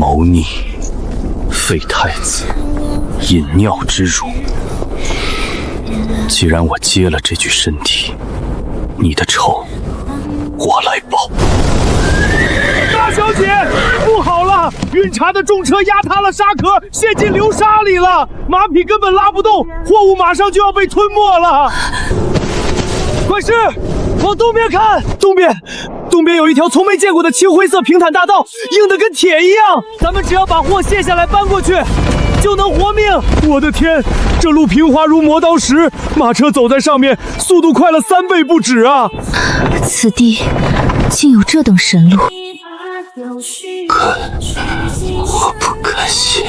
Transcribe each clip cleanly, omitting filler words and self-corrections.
谋逆，废太子，饮尿之辱。既然我接了这具身体，你的仇我来报。大小姐，不好了！运茶的重车压塌了沙壳，陷进流沙里了，马匹根本拉不动，货物马上就要被吞没了。快师，往东边看，东边有一条从没见过的青灰色平坦大道，硬得跟铁一样。咱们只要把货卸下来搬过去，就能活命。我的天，这路平滑如磨刀石，马车走在上面，速度快了3倍不止啊！此地竟有这等神路！我不敢信。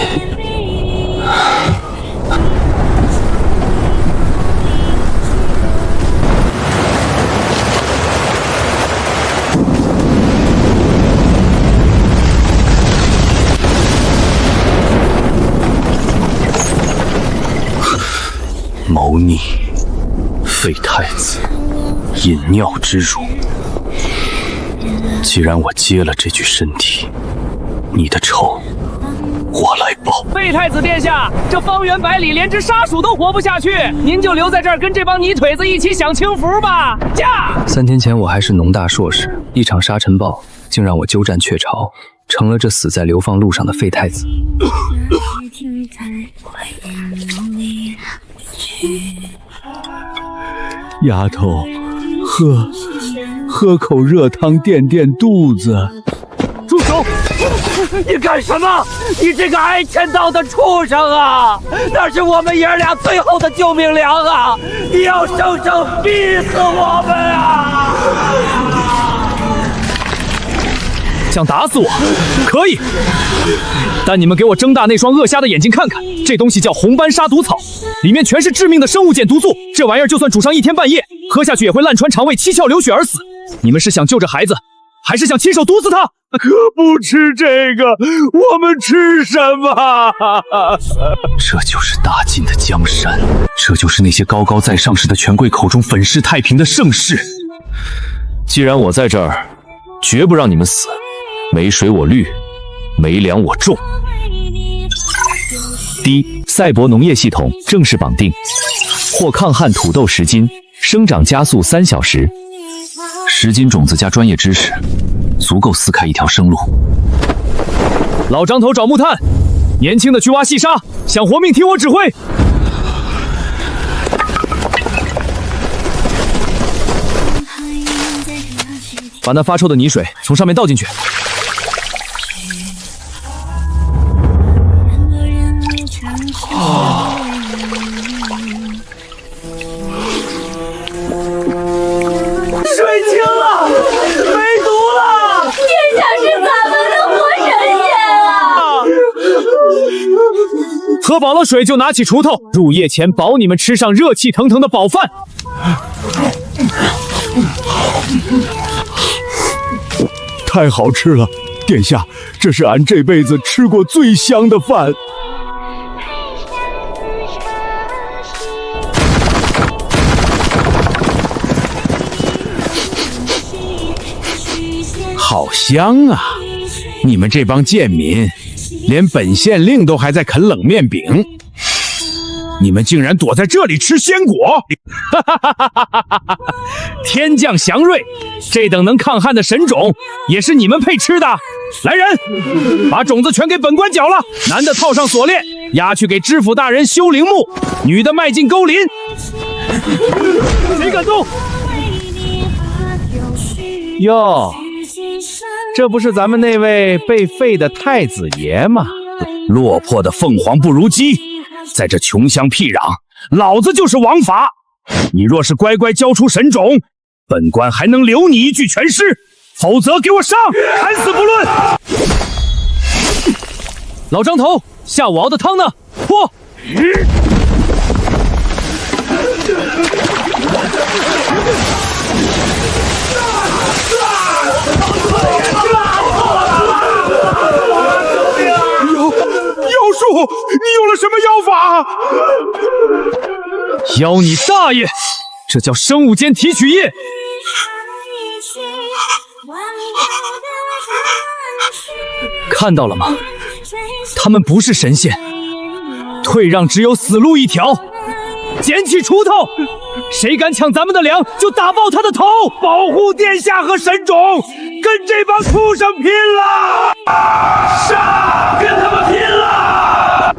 谋逆，废太子，饮尿之辱。既然我接了这具身体，你的仇我来报。废太子殿下，这方圆百里连只沙鼠都活不下去，您就留在这儿跟这帮泥腿子一起享清福吧。驾！3天前我还是农大硕士，一场沙尘暴竟让我鸠占鹊巢，成了这死在流放路上的废太子。丫头，喝口热汤垫垫肚子。住手！你干什么？你这个挨千刀的畜生啊！那是我们爷儿俩最后的救命粮啊！你要生生逼死我们啊！想打死我？可以，但你们给我睁大那双鳄虾的眼睛看看，这东西叫红斑沙毒草，里面全是致命的生物碱毒素，这玩意儿就算煮上1天半夜，喝下去也会烂穿肠胃、七窍流血而死。你们是想救这孩子，还是想亲手毒死他？可不吃这个，我们吃什么？这就是大晋的江山，这就是那些高高在上时的权贵口中粉饰太平的盛世。既然我在这儿，绝不让你们死。没水我绿，没粮我种。第赛博农业系统正式绑定，或抗旱土豆10斤，生长加速3小时。10斤种子加专业知识，足够撕开一条生路。老张头找木炭，年轻的去挖细沙，想活命听我指挥。把那发臭的泥水从上面倒进去。水清了，没毒了！殿下是咱们的活神仙啊！喝饱了水就拿起锄头，入夜前保你们吃上热气腾腾的饱饭。太好吃了，殿下，这是俺这辈子吃过最香的饭。好香啊！你们这帮贱民，连本县令都还在啃冷面饼，你们竟然躲在这里吃鲜果！天降祥瑞，这等能抗旱的神种，也是你们配吃的。来人，把种子全给本官缴了！男的套上锁链，押去给知府大人修陵墓；女的迈进沟林。谁敢动？哟，这不是咱们那位被废的太子爷吗？落魄的凤凰不如鸡，在这穷乡僻壤，老子就是王法。你若是乖乖交出神种，本官还能留你一具全尸，否则给我上，砍死不论。老张头，下午熬的汤呢？泼！妖术，你用了什么妖法？妖你大爷！这叫生物间提取液。看到了吗？他们不是神仙，退让只有死路一条。捡起锄头，谁敢抢咱们的粮，就打爆他的头！保护殿下和神种，跟这帮畜生拼了！杀！跟他们拼了！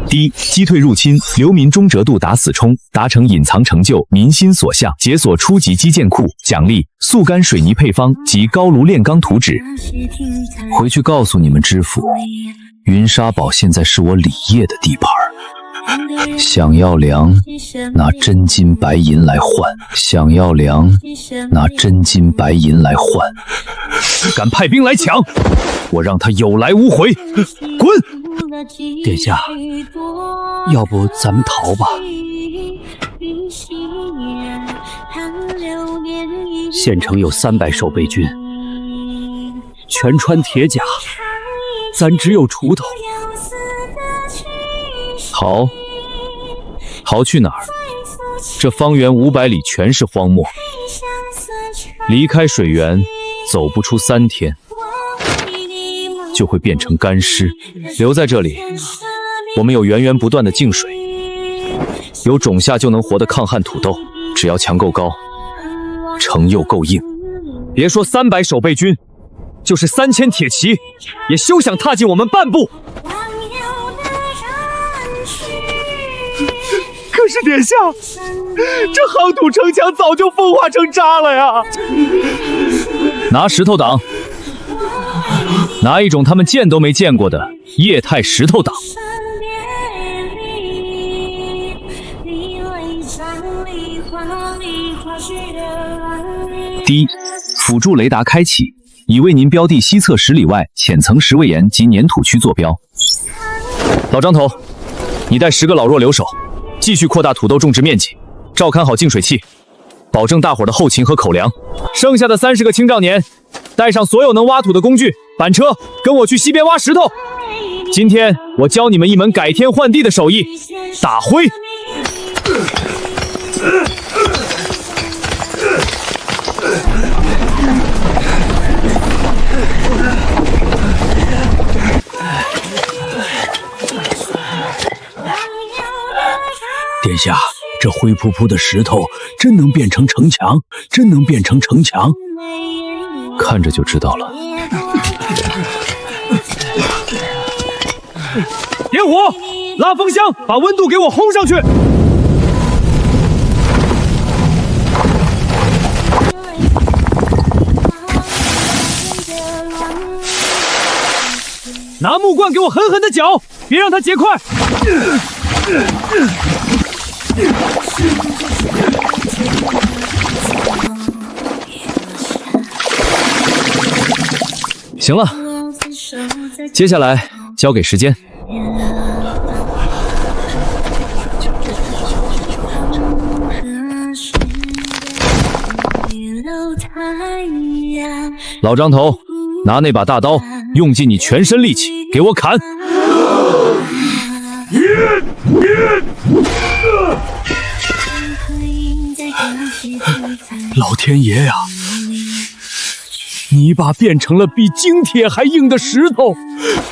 第一，击退入侵，流民中折度打死冲，达成隐藏成就，民心所向，解锁初级基建库，奖励速干水泥配方及高炉炼钢图纸。回去告诉你们知府，云沙堡现在是我李业的地盘。想要粮，拿真金白银来换；想要粮，拿真金白银来换。敢派兵来抢，我让他有来无回！滚！殿下，要不咱们逃吧？县城有300守备军，全穿铁甲，咱只有锄头。逃去哪儿？这方圆500里全是荒漠，离开水源走不出3天，就会变成干尸。留在这里，我们有源源不断的净水，有种下就能活的抗旱土豆，只要墙够高，城又够硬，别说300守备军，就是3000铁骑，也休想踏进我们半步。可是殿下，这夯土城墙早就风化成渣了呀！拿石头挡，拿一种他们见都没见过的液态石头挡。第一，辅助雷达开启，已为您标地西侧10里外浅层石位岩及粘土区坐标。老张头，你带10个老弱留守，继续扩大土豆种植面积，照看好净水器，保证大伙的后勤和口粮。剩下的30个青壮年，带上所有能挖土的工具、板车，跟我去西边挖石头。今天我教你们一门改天换地的手艺——打灰。殿下，这灰扑扑的石头真能变成城墙，真能变成城墙。看着就知道了。点火，拉风箱，把温度给我轰上去。拿木棍给我狠狠的搅，别让它结块。行了，接下来交给时间。老张头，拿那把大刀，用尽你全身力气，给我砍！老天爷呀！泥巴变成了比精铁还硬的石头，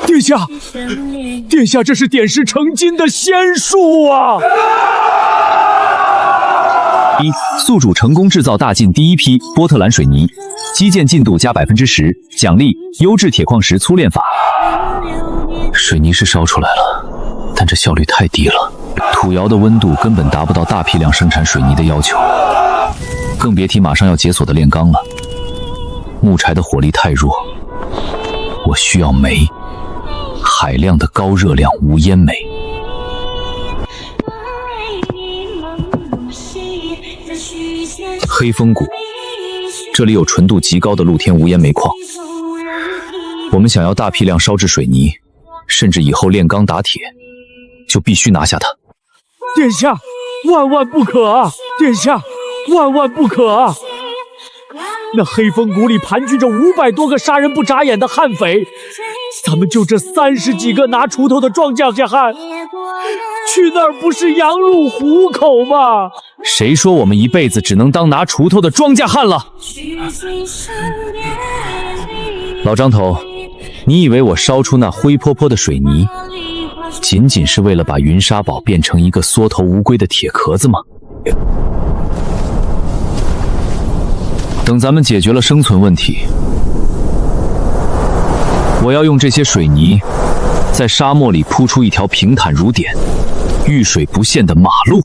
殿下，殿下，这是点石成金的仙术啊！一，宿主成功制造大晋第一批波特兰水泥，基建进度加10%，奖励优质铁矿石粗炼法。水泥是烧出来了，但这效率太低了，土窑的温度根本达不到大批量生产水泥的要求，更别提马上要解锁的炼钢了。木柴的火力太弱，我需要煤，海量的高热量无烟煤。黑风谷，这里有纯度极高的露天无烟煤矿。我们想要大批量烧制水泥，甚至以后炼钢打铁，就必须拿下它。殿下，万万不可啊！殿下，万万不可啊！那黑风谷里盘踞着500多个杀人不眨眼的悍匪，咱们就这30几个拿锄头的壮将下汉，去那儿不是羊入虎口吗？谁说我们一辈子只能当拿锄头的庄稼汉了？老张头，你以为我烧出那灰泼泼的水泥，仅仅是为了把云沙堡变成一个缩头乌龟的铁壳子吗？等咱们解决了生存问题，我要用这些水泥，在沙漠里铺出一条平坦如点、遇水不陷的马路。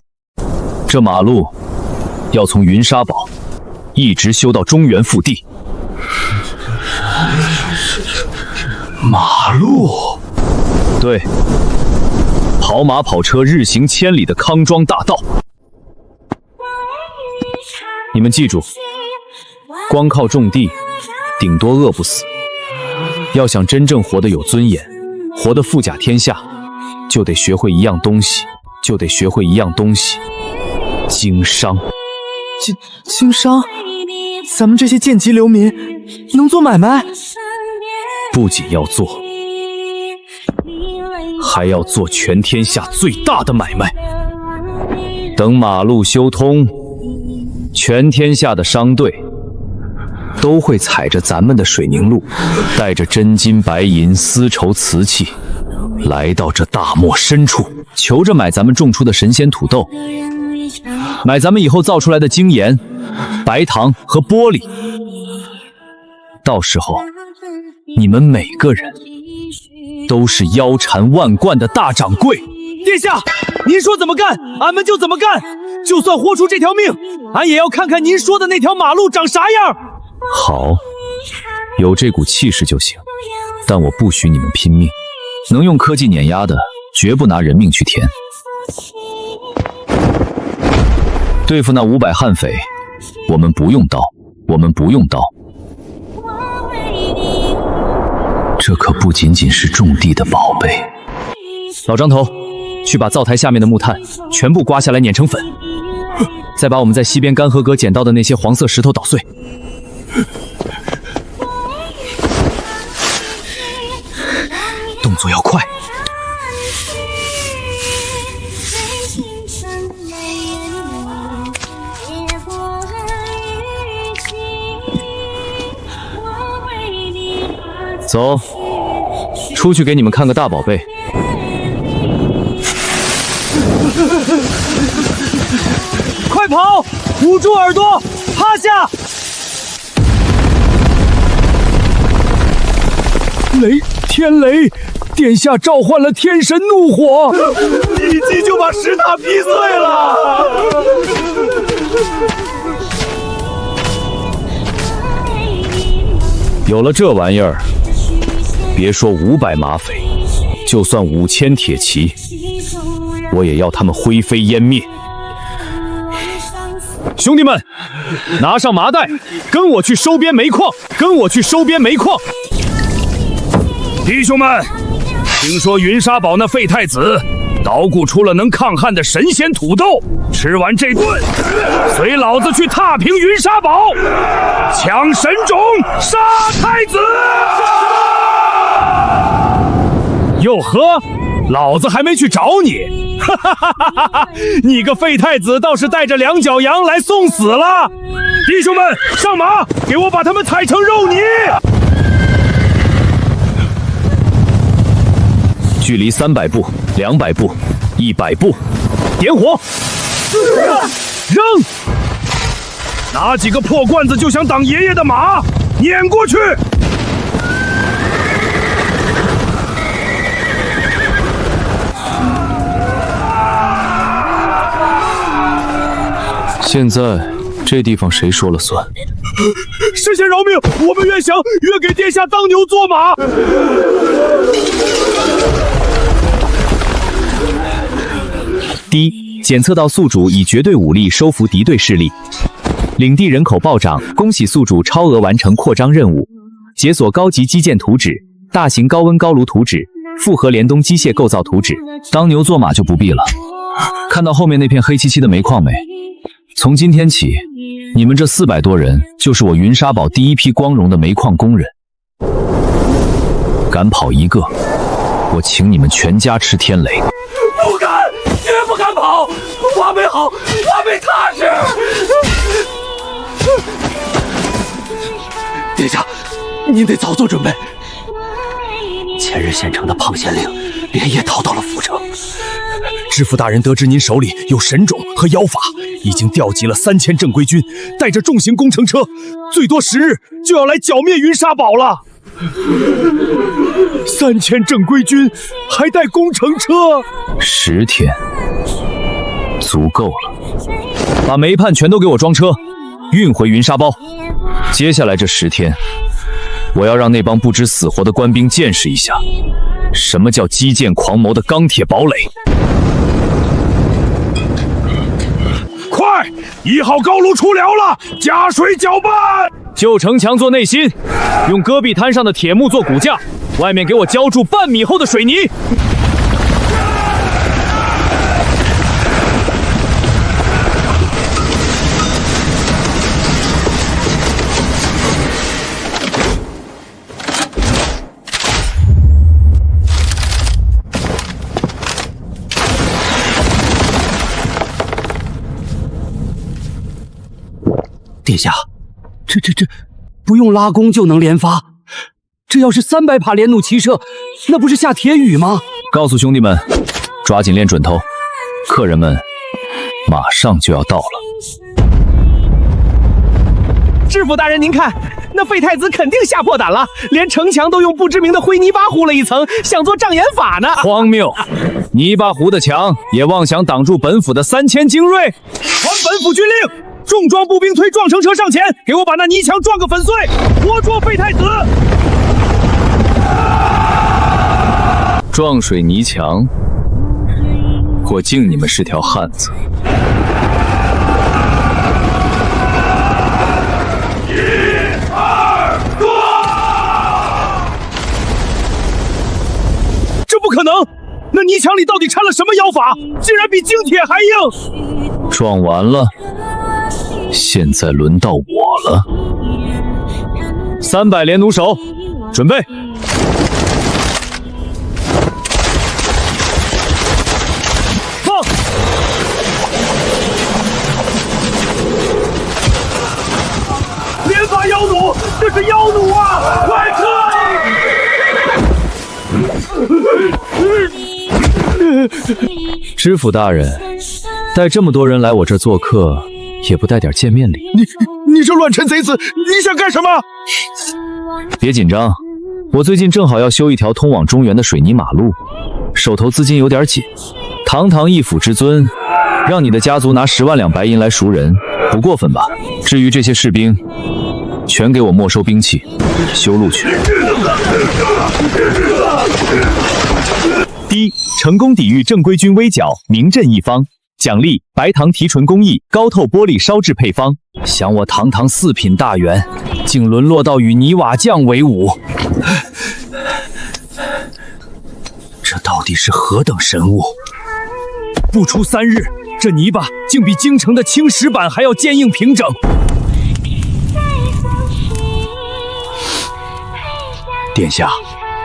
这马路要从云沙堡一直修到中原腹地。马路？对，跑马跑车日行千里的康庄大道。你们记住，光靠种地，顶多饿不死。要想真正活得有尊严，活得富甲天下，就得学会一样东西，经商。经商？咱们这些贱籍流民能做买卖？不仅要做，还要做全天下最大的买卖。等马路修通，全天下的商队都会踩着咱们的水宁路，带着真金白银、丝绸瓷器，来到这大漠深处，求着买咱们种出的神仙土豆，买咱们以后造出来的精盐、白糖和玻璃。到时候，你们每个人都是腰缠万贯的大掌柜。殿下，您说怎么干，俺们就怎么干。就算豁出这条命，俺也要看看您说的那条马路长啥样。好，有这股气势就行，但我不许你们拼命。能用科技碾压的，绝不拿人命去填。对付那500悍匪，我们不用刀，这可不仅仅是种地的宝贝。老张头，去把灶台下面的木炭全部刮下来碾成粉，再把我们在西边干河阁捡到的那些黄色石头捣碎。动作要快。走，出去给你们看个大宝贝。快跑！捂住耳朵，趴下！天雷！殿下召唤了天神怒火，一击就把石塔劈碎了。有了这玩意儿，别说500马匪，就算5000铁骑，我也要他们灰飞烟灭。兄弟们，拿上麻袋，跟我去收编煤矿！弟兄们，听说云沙堡那废太子捣鼓出了能抗旱的神仙土豆，吃完这顿，随老子去踏平云沙堡，抢神种，杀太子！哟呵，老子还没去找你，哈哈哈哈哈！你个废太子倒是带着2脚羊来送死了！弟兄们，上马，给我把他们踩成肉泥！距离300步、200步、100步，点火！扔！哪几个破罐子就想挡爷爷的马？撵过去！现在这地方谁说了算？神仙饶命！我们愿降，愿给殿下当牛做马。D. 检测到宿主以绝对武力收服敌对势力，领地人口暴涨，恭喜宿主超额完成扩张任务，解锁高级基建图纸、大型高温高炉图纸、复合联动机械构造图纸。当牛做马就不必了。看到后面那片黑漆漆的煤矿没？从今天起，你们这400多人就是我云沙堡第一批光荣的煤矿工人。敢跑一个，我请你们全家吃天雷。不敢，绝不敢跑！挖煤好，挖煤踏实。殿下，您得早做准备。前日县城的胖县令连夜逃到了府城。知府大人得知您手里有神种和妖法，已经调集了3000正规军，带着重型工程车，最多10日就要来剿灭云沙堡了。3000正规军还带工程车，10天足够了。把煤炭全都给我装车，运回云沙包。接下来这10天，我要让那帮不知死活的官兵见识一下，什么叫基建狂谋的钢铁堡垒。快！1号高炉出辽了，加水搅拌。旧城墙做内心，用戈壁滩上的铁木做骨架，外面给我浇筑半米厚的水泥。殿下，这不用拉弓就能连发，这要是300帕连弩齐射，那不是下铁雨吗？告诉兄弟们，抓紧练准头，客人们马上就要到了。知府大人，您看，那废太子肯定吓破胆了，连城墙都用不知名的灰泥巴糊了一层，想做障眼法呢。荒谬！泥巴糊的墙也妄想挡住本府的3000精锐？传本府军令，重装步兵推撞城车上前，给我把那泥墙撞个粉碎，活捉废太子！撞水泥墙，我敬你们是条汉子。这不可能！那泥墙里到底掺了什么妖法，竟然比精铁还硬？撞完了，现在轮到我了。300连弩手，准备！放！连发妖弩，这是妖弩啊！快撤！知府大人，带这么多人来我这做客，也不带点见面礼？你这乱臣贼子，你想干什么？别紧张，我最近正好要修一条通往中原的水泥马路，手头资金有点紧。堂堂一府之尊，让你的家族拿10万两白银来赎人，不过分吧？至于这些士兵，全给我没收兵器，修路去。第一，成功抵御正规军围剿，名震一方。奖励白糖提纯工艺高透玻璃烧制配方。想我堂堂4品大员，竟沦落到与泥瓦匠为伍，这到底是何等神物？不出3日，这泥巴竟比京城的青石板还要坚硬平整。殿下，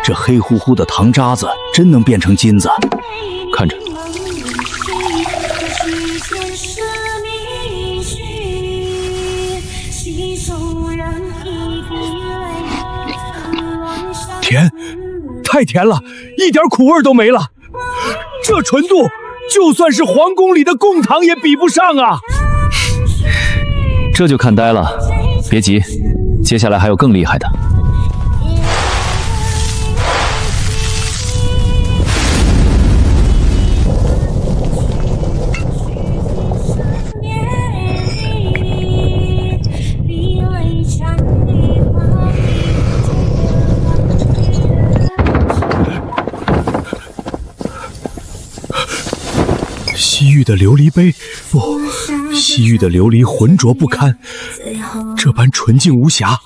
这黑乎乎的糖渣子真能变成金子？看着。甜，太甜了，一点苦味都没了。这纯度，就算是皇宫里的贡糖也比不上啊！这就看呆了，别急，接下来还有更厉害的。西域的琉璃杯，不，西域的琉璃浑浊不堪，这般纯净无瑕。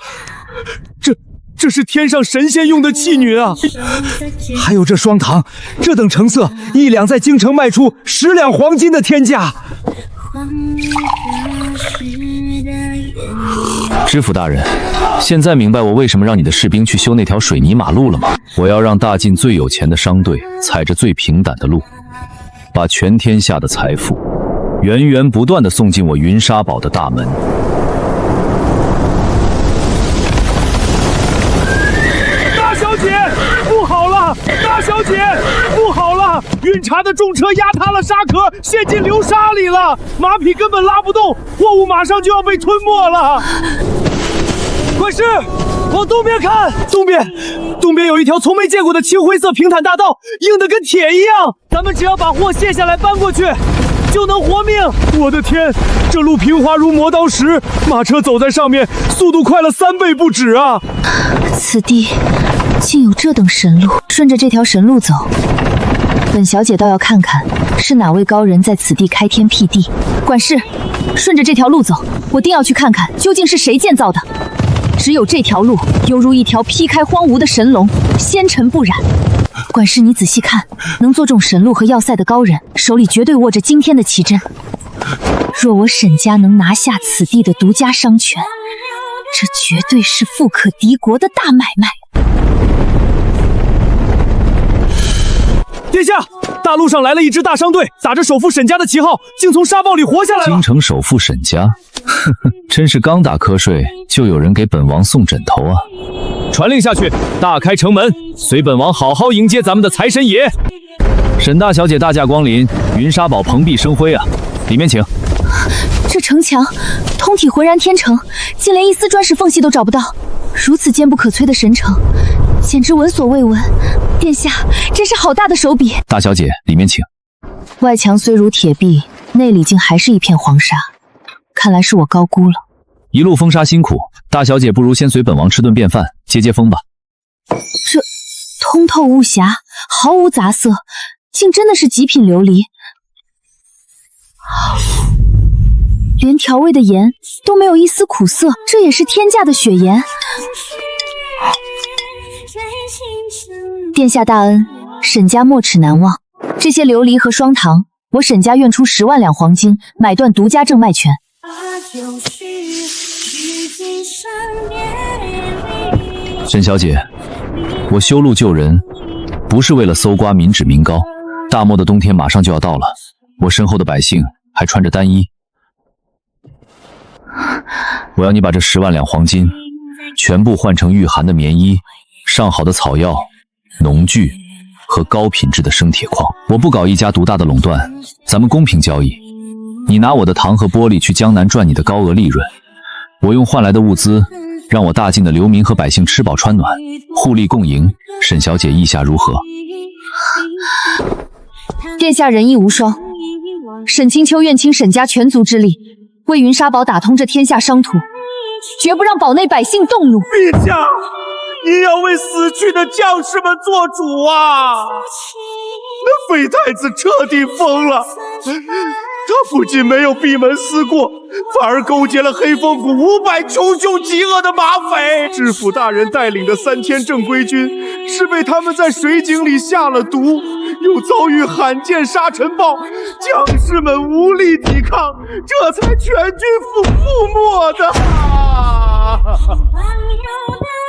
这是天上神仙用的器皿啊！还有这双糖，这等成色，1两在京城卖出10两黄金的天价。知府大人，现在明白我为什么让你的士兵去修那条水泥马路了吗？我要让大晋最有钱的商队踩着最平坦的路，把全天下的财富源源不断地送进我云沙堡的大门。大小姐，不好了！运茶的重车压塌了沙壳，陷进流沙里了，马匹根本拉不动，货物马上就要被吞没了。管事，往东边看，东边有一条从没见过的青灰色平坦大道，硬得跟铁一样。咱们只要把货卸下来搬过去，就能活命。我的天，这路平滑如磨刀石，马车走在上面，速度快了3倍不止啊！此地竟有这等神路，顺着这条神路走，本小姐倒要看看是哪位高人在此地开天辟地。管事，顺着这条路走，我定要去看看究竟是谁建造的。只有这条路犹如一条劈开荒芜的神龙，纤尘不染。管事，你仔细看，能做中神路和要塞的高人，手里绝对握着惊天的奇珍。若我沈家能拿下此地的独家商权，这绝对是富可敌国的大买卖。殿下，大路上来了一支大商队，打着首富沈家的旗号，竟从沙暴里活下来了。京城首富沈家，呵呵，真是刚打瞌睡就有人给本王送枕头啊！传令下去，大开城门，随本王好好迎接咱们的财神爷。沈大小姐大驾光临，云沙堡蓬荜生辉啊！里面请。这城墙通体浑然天成，竟连一丝砖石缝隙都找不到。如此坚不可摧的神城，简直闻所未闻。殿下真是好大的手笔。大小姐，里面请。外墙虽如铁壁，内里竟还是一片黄沙，看来是我高估了。一路风沙辛苦，大小姐不如先随本王吃顿便饭，接接风吧。这通透无瑕，毫无杂色，竟真的是极品琉璃。连调味的盐都没有一丝苦涩，这也是天价的雪盐。殿下大恩，沈家没齿难忘。这些琉璃和双糖，我沈家愿出10万两黄金，买断独家正卖权。沈小姐，我修路救人，不是为了搜刮民脂民膏。大漠的冬天马上就要到了，我身后的百姓还穿着单衣。我要你把这10万两黄金全部换成御寒的棉衣、上好的草药、农具和高品质的生铁矿。我不搞一家独大的垄断，咱们公平交易。你拿我的糖和玻璃去江南赚你的高额利润，我用换来的物资让我大晋的流民和百姓吃饱穿暖，互利共赢。沈小姐意下如何？殿下仁义无双，沈清秋愿倾沈家全族之力，为云沙堡打通这天下商途，绝不让堡内百姓动怒。陛下，您要为死去的将士们做主啊！那废太子彻底疯了，他不仅没有闭门思过，反而勾结了黑风谷500穷凶极恶的马匪。知府大人带领的3000正规军是被他们在水井里下了毒，又遭遇罕见沙尘暴，将士们无力抵抗，这才全军覆没的。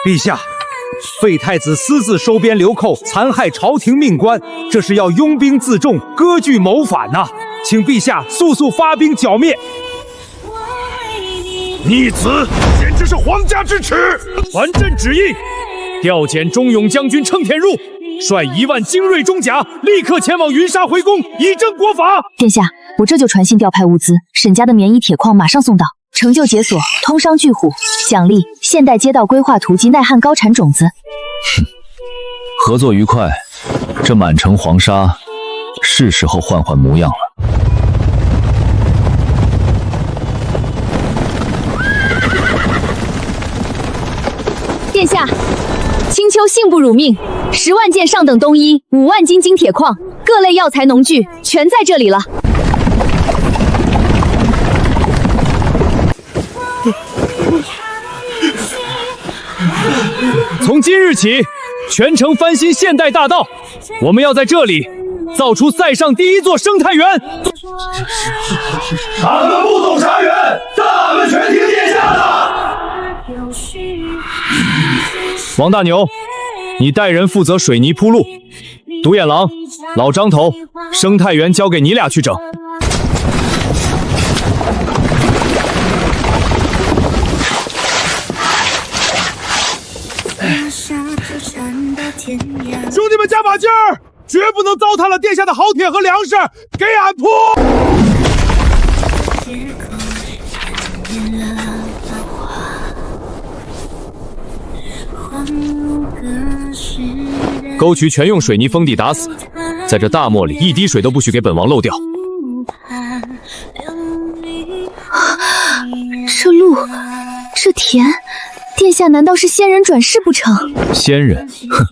陛下，废太子私自收编流寇，残害朝廷命官，这是要拥兵自重，割据谋反呐！请陛下速速发兵剿灭！逆子，简直是皇家之耻！传朕旨意，调遣忠勇将军称田入，率1万精锐中甲，立刻前往云沙回宫，以正国法。殿下，我这就传信调派物资，沈家的棉衣铁矿马上送到。成就解锁，通商巨户，奖励现代街道规划图及耐旱高产种子。哼，合作愉快，这满城黄沙是时候换换模样了。殿下，青丘幸不辱命，10万件上等冬衣，5万斤精铁矿，各类药材农具全在这里了。从今日起，全城翻新现代大道，我们要在这里造出塞上第一座生态园。他们不懂茶园，大门全听殿下的。王大牛，你带人负责水泥铺路；独眼狼、老张头，生态园交给你俩去整。兄弟们加把劲儿，绝不能糟蹋了殿下的好铁和粮食，给俺扑！沟渠全用水泥封地打死，在这大漠里一滴水都不许给本王漏掉。这路，这田，殿下难道是仙人转世不成？仙人，哼，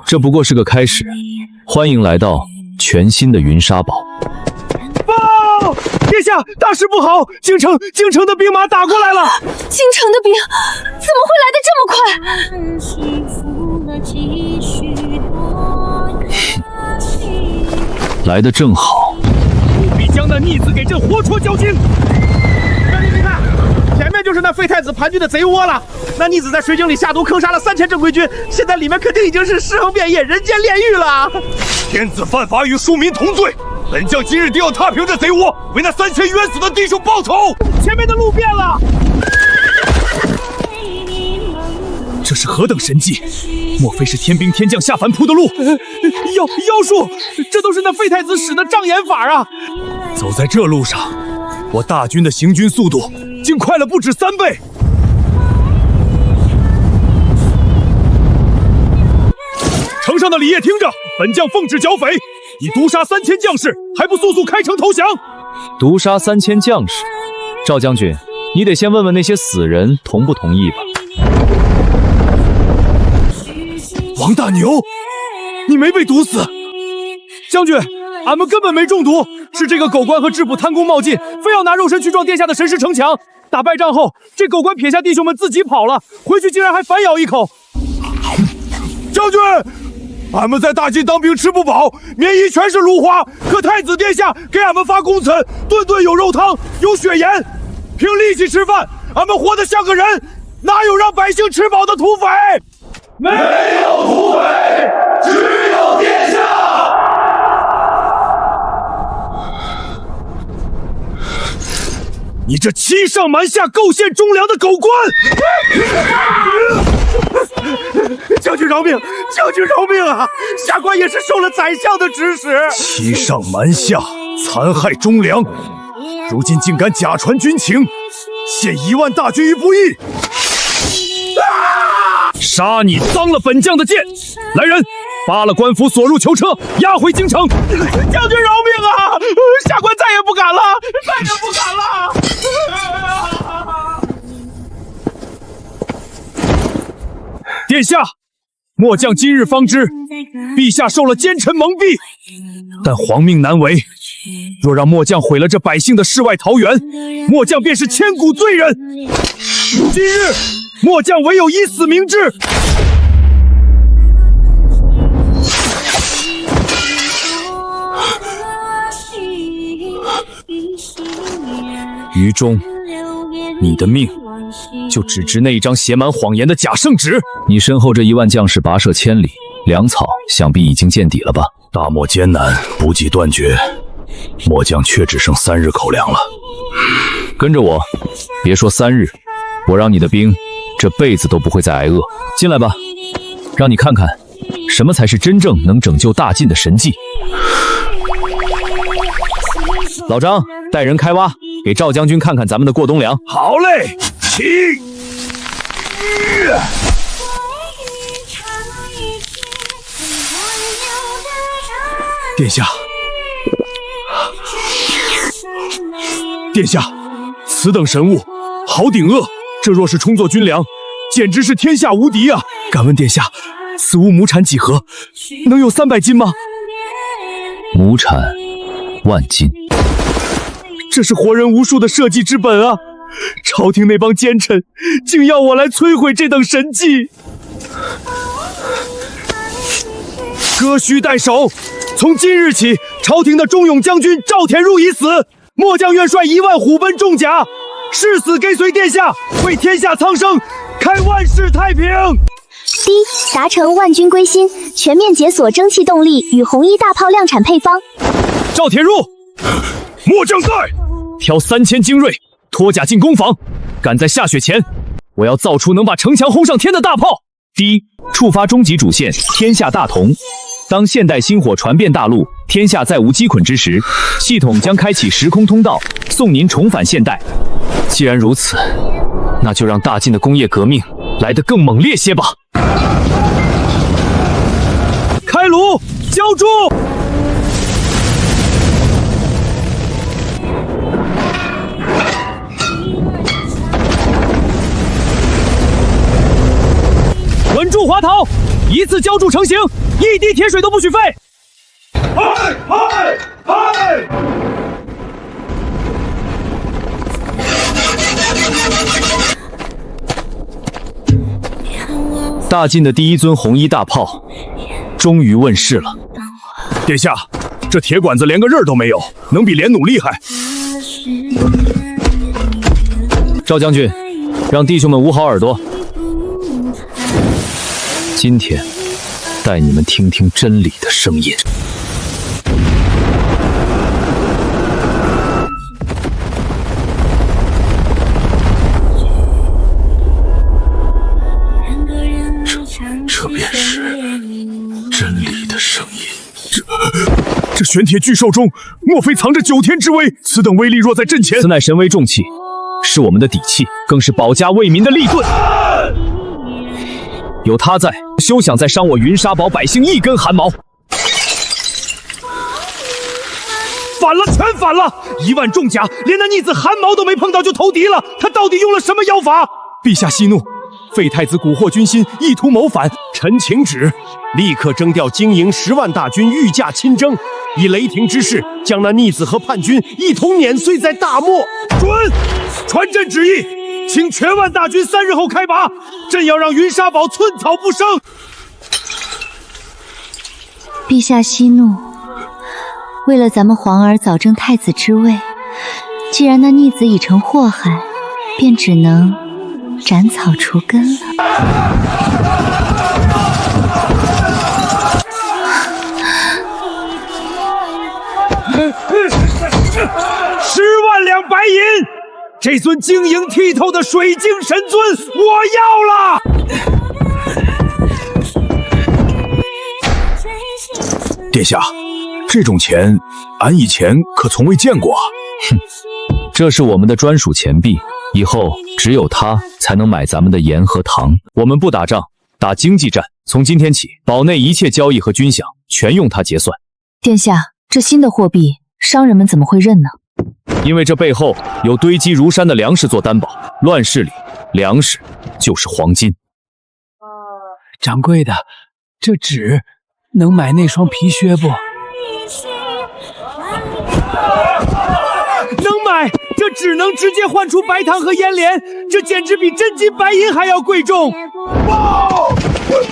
这不过是个开始。欢迎来到全新的云沙堡。报！殿下，大事不好！京城的兵马打过来了！京城的兵怎么会来得这么快？来得正好，务必将那逆子给朕活戳交颈！将军，你看，前面就是那废太子盘踞的贼窝了。那逆子在水井里下毒，坑杀了3000正规军，现在里面肯定已经是尸横遍野，人间炼狱了。天子犯法与庶民同罪，本将今日定要踏平这贼窝，为那3000冤死的弟兄报仇。前面的路变了。这是何等神迹？莫非是天兵天将下凡铺的路？妖术，这都是那废太子使的障眼法啊！走在这路上，我大军的行军速度竟快了不止3倍。城上的李业听着，本将奉旨剿匪，你毒杀3000将士，还不速速开城投降？毒杀3000将士，赵将军，你得先问问那些死人同不同意吧。王大牛，你没被毒死？将军，俺们根本没中毒，是这个狗官和质朴贪功冒进，非要拿肉身去撞殿下的神石城墙。打败仗后，这狗官撇下弟兄们自己跑了，回去竟然还反咬一口。将军，俺们在大晋当兵吃不饱，棉衣全是芦花，可太子殿下给俺们发工资，顿顿有肉汤，有血盐，凭力气吃饭，俺们活得像个人，哪有让百姓吃饱的土匪？没有土匪，只有殿下。你这欺上瞒下、构陷忠良的狗官！将军饶命！将军饶命啊！下官也是受了宰相的指使。欺上瞒下，残害忠良，如今竟敢假传军情，陷1万大军于不义！杀你脏了本将的剑！来人，扒了官府，锁入囚车，押回京城。将军饶命啊！下官再也不敢了，再也不敢了。殿下，末将今日方知，陛下受了奸臣蒙蔽，但皇命难违。若让末将毁了这百姓的世外桃源，末将便是千古罪人。今日，末将唯有以死明志。于中，你的命就只值那一张写满谎言的假圣旨。你身后这1万将士跋涉千里，粮草想必已经见底了吧？大漠艰难，补给断绝，末将却只剩3日口粮了。跟着我，别说3日，我让你的兵这辈子都不会再挨饿。进来吧，让你看看什么才是真正能拯救大晋的神迹。老张，带人开挖，给赵将军看看咱们的过冬粮。好嘞，起！殿下，殿下，此等神物，好顶饿，这若是充作军粮，简直是天下无敌啊！敢问殿下，此物亩产几何？能有300斤吗？亩产10000斤。这是活人无数的社稷之本啊！朝廷那帮奸臣竟要我来摧毁这等神迹，割须代首！从今日起，朝廷的忠勇将军赵田入已死，末将愿率1万虎贲重甲，誓死跟随殿下，为天下苍生开万世太平。第达成万军归心，全面解锁蒸汽动力与红衣大炮量产配方。赵田入，末将在。挑3000精锐，脱甲进攻坊，赶在下雪前，我要造出能把城墙轰上天的大炮。第一，触发终极主线天下大同，当现代星火传遍大陆，天下再无击捆之时，系统将开启时空通道，送您重返现代。既然如此，那就让大晋的工业革命来得更猛烈些吧。开炉，浇筑。稳住滑陶，一次浇筑成型，一滴铁水都不许废。嗨嗨嗨！大晋的第一尊红衣大炮终于问世了。殿下，这铁管子连个刃都没有，能比连弩厉害？赵将军，让弟兄们捂好耳朵。今天带你们听听真理的声音。这便是真理的声音。这玄铁巨兽中，莫非藏着9天之威？此等威力若在阵前，此乃神威重器，是我们的底气，更是保家卫民的利盾。有他在，休想再伤我云沙堡百姓一根汗毛。反了，全反了！1万重甲，连那逆子汗毛都没碰到就投敌了，他到底用了什么妖法？陛下息怒，废太子蛊惑军心，意图谋反。臣请旨，立刻征调精营10万大军，御驾亲征，以雷霆之势将那逆子和叛军一同碾碎在大漠。准，传朕旨意，请全万大军3日后开拔，朕要让云沙堡寸草不生。陛下息怒，为了咱们皇儿早争太子之位，既然那逆子已成祸害，便只能斩草除根了。10万两白银，这尊晶莹剔透的水晶神尊，我要了！殿下，这种钱，俺以前可从未见过啊！哼，这是我们的专属钱币，以后只有它才能买咱们的盐和糖。我们不打仗，打经济战。从今天起，堡内一切交易和军饷全用它结算。殿下，这新的货币，商人们怎么会认呢？因为这背后有堆积如山的粮食做担保，乱世里粮食就是黄金。掌柜的，这纸能买那双皮靴不？能买，这只能直接换出白糖和烟莲，这简直比真金白银还要贵重。报！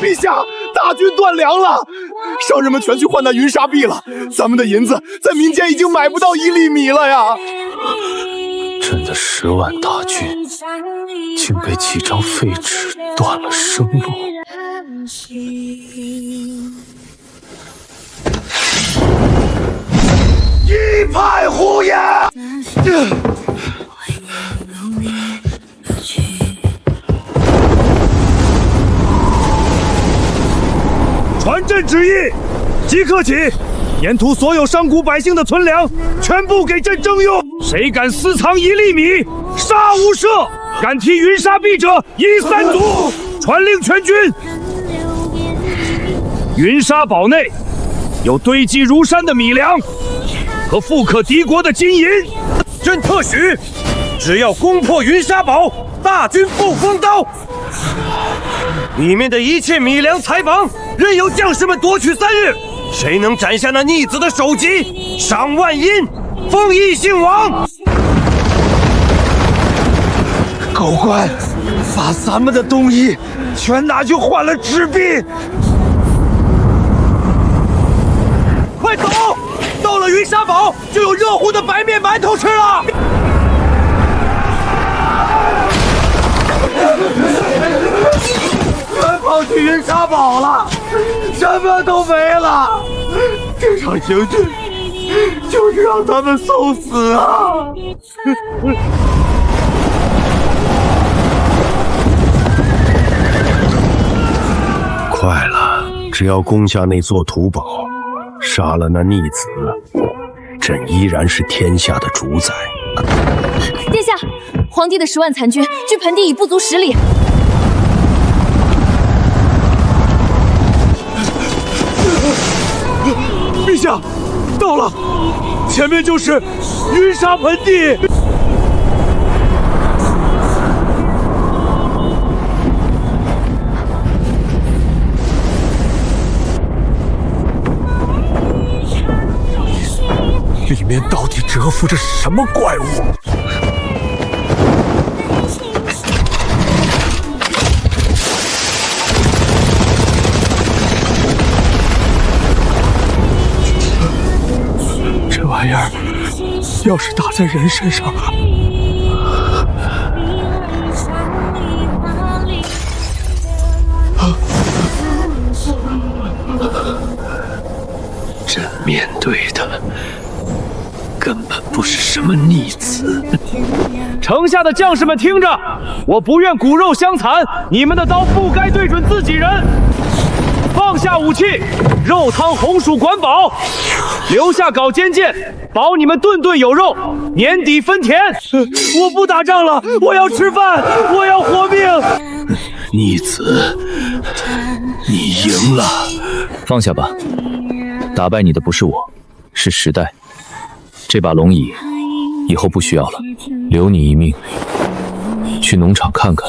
陛下，大军断粮了，商人们全去换那云沙币了，咱们的银子在民间已经买不到1粒米了呀！朕的10万大军竟被几张废纸断了生路。一派胡言！传朕旨意，即刻起，沿途所有商贾百姓的存粮全部给朕征用，谁敢私藏1粒米，杀无赦！敢提云沙币者，一3族！传令全军，云沙堡内有堆积如山的米粮和富可敌国的金银，朕特许，只要攻破云沙堡，大军不封刀，里面的一切米粮财宝，任由将士们夺取3日，谁能斩下那逆子的首级，赏万银，封异姓王。狗官，把咱们的东西全拿去换了纸币。快走！到了云沙堡，就有热乎的白面馒头吃了。全跑去云沙堡了，什么都没了。这场行军就是让他们送死啊！快了，只要攻下那座土堡，杀了那逆子，朕依然是天下的主宰。殿下，皇帝的10万残军距盆地已不足10里。陛下，到了，前面就是云沙盆地。里面到底蛰伏着什么怪物？这玩意儿要是打在人身上，朕面对的根本不是什么逆子。城下的将士们听着，我不愿骨肉相残，你们的刀不该对准自己人。放下武器，肉汤红薯管饱，留下镐尖剑，保你们顿顿有肉，年底分田。我不打仗了，我要吃饭，我要活命。逆子，你赢了。放下吧，打败你的不是我，是时代。这把龙椅以后不需要了，留你一命。去农场看看，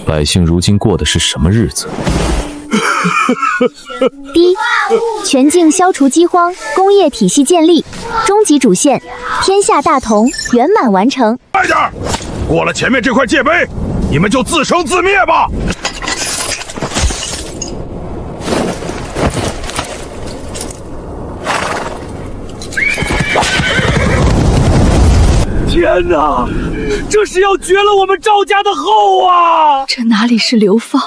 百姓如今过的是什么日子。第一，全境消除饥荒，工业体系建立，终极主线天下大同圆满完成。快点，过了前面这块界碑，你们就自生自灭吧。天哪，这是要绝了我们赵家的后啊！这哪里是流放，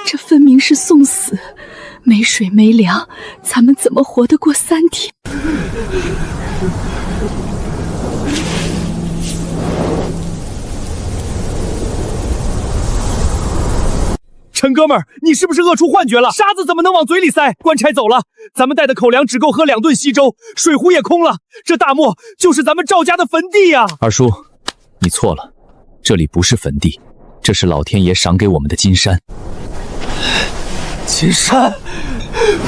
这分明是送死。没水没粮，咱们怎么活得过3天？陈哥们儿，你是不是饿出幻觉了？沙子怎么能往嘴里塞？官差走了，咱们带的口粮只够喝2顿稀粥，水壶也空了。这大漠就是咱们赵家的坟地呀！二叔，你错了，这里不是坟地，这是老天爷赏给我们的金山。金山，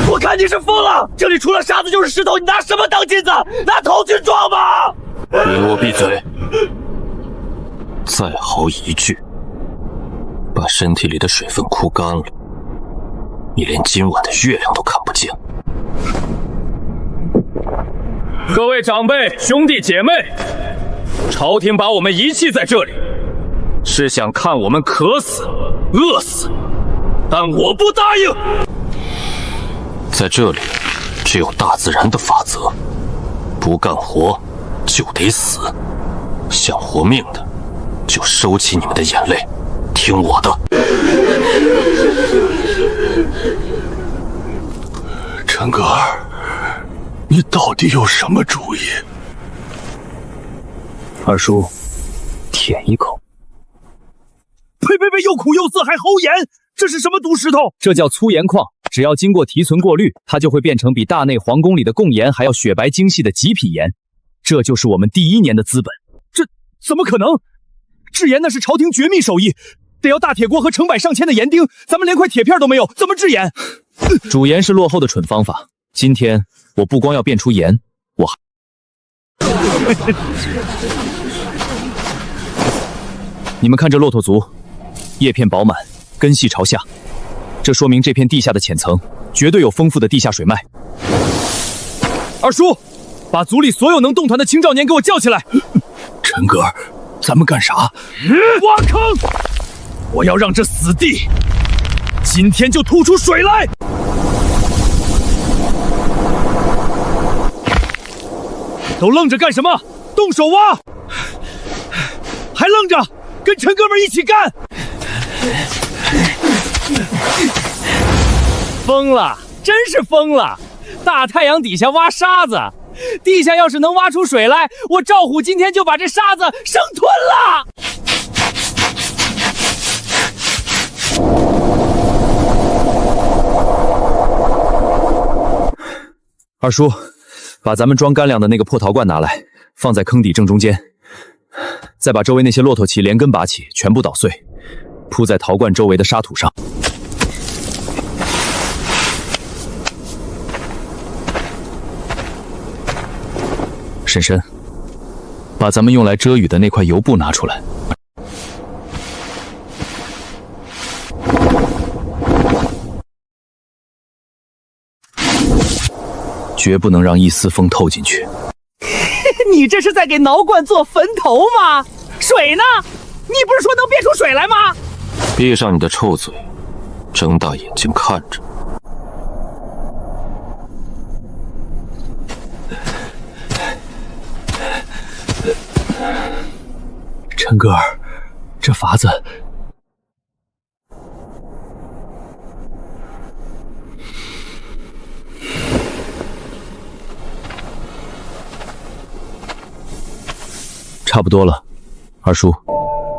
我看你是疯了！这里除了沙子就是石头，你拿什么当金子？拿头去撞吧！你给我闭嘴！再嚎一句，把身体里的水分哭干了，你连今晚的月亮都看不见。各位长辈、兄弟姐妹，朝廷把我们遗弃在这里，是想看我们渴死、饿死，但我不答应。在这里，只有大自然的法则，不干活就得死，想活命的就收起你们的眼泪，听我的。陈哥儿，你到底有什么主意？二叔，舔一口。呸呸呸！又苦又涩还齁盐，这是什么毒石头？这叫粗盐矿，只要经过提纯过滤，它就会变成比大内皇宫里的贡盐还要雪白精细的极品盐。这就是我们第1年的资本。这怎么可能？制盐那是朝廷绝密手艺，得要大铁锅和成百上千的盐丁，咱们连块铁片都没有，怎么制盐？煮盐是落后的蠢方法。今天我不光要变出盐，我还……你们看这骆驼足，叶片饱满，根系朝下，这说明这片地下的浅层绝对有丰富的地下水脉。二叔，把族里所有能动团的青壮年给我叫起来！陈哥，咱们干啥？挖坑！我要让这死地今天就吐出水来！都愣着干什么？动手挖！还愣着？跟陈哥们一起干！疯了，真是疯了！大太阳底下挖沙子，地下要是能挖出水来，我赵虎今天就把这沙子生吞了！二叔，把咱们装干粮的那个破陶罐拿来，放在坑底正中间。再把周围那些骆驼旗连根拔起，全部捣碎，铺在陶罐周围的沙土上。婶婶，把咱们用来遮雨的那块油布拿出来。绝不能让一丝风透进去。你这是在给挠罐做坟头吗？水呢？你不是说能变出水来吗？闭上你的臭嘴，睁大眼睛看着。陈哥儿，这法子……差不多了，二叔，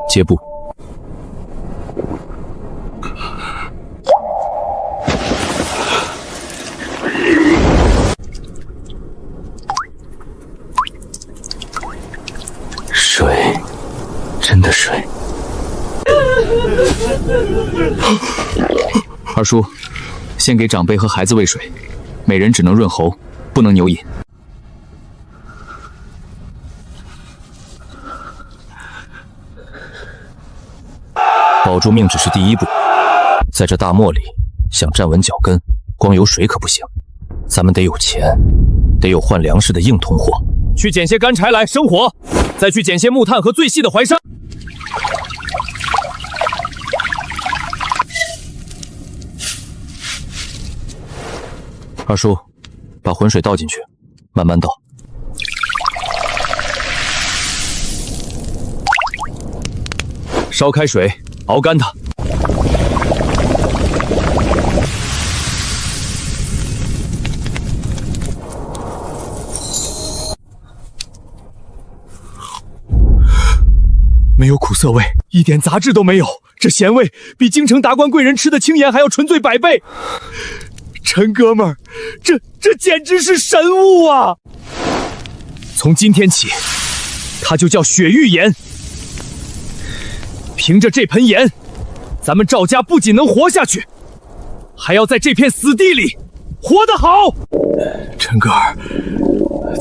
接布。水，真的水。二叔，先给长辈和孩子喂水，每人只能润喉，不能牛饮。保住命只是第一步，在这大漠里想站稳脚跟，光有水可不行，咱们得有钱，得有换粮食的硬通货。去捡些干柴来生火，再去捡些木炭和最细的淮沙。二叔，把浑水倒进去，慢慢倒。烧开水，熬干它。没有苦涩味，一点杂质都没有，这咸味比京城达官贵人吃的青盐还要纯粹100倍。陈哥们儿，这简直是神物啊！从今天起，它就叫雪域盐。凭着这盆盐，咱们赵家不仅能活下去，还要在这片死地里活得好。陈哥儿，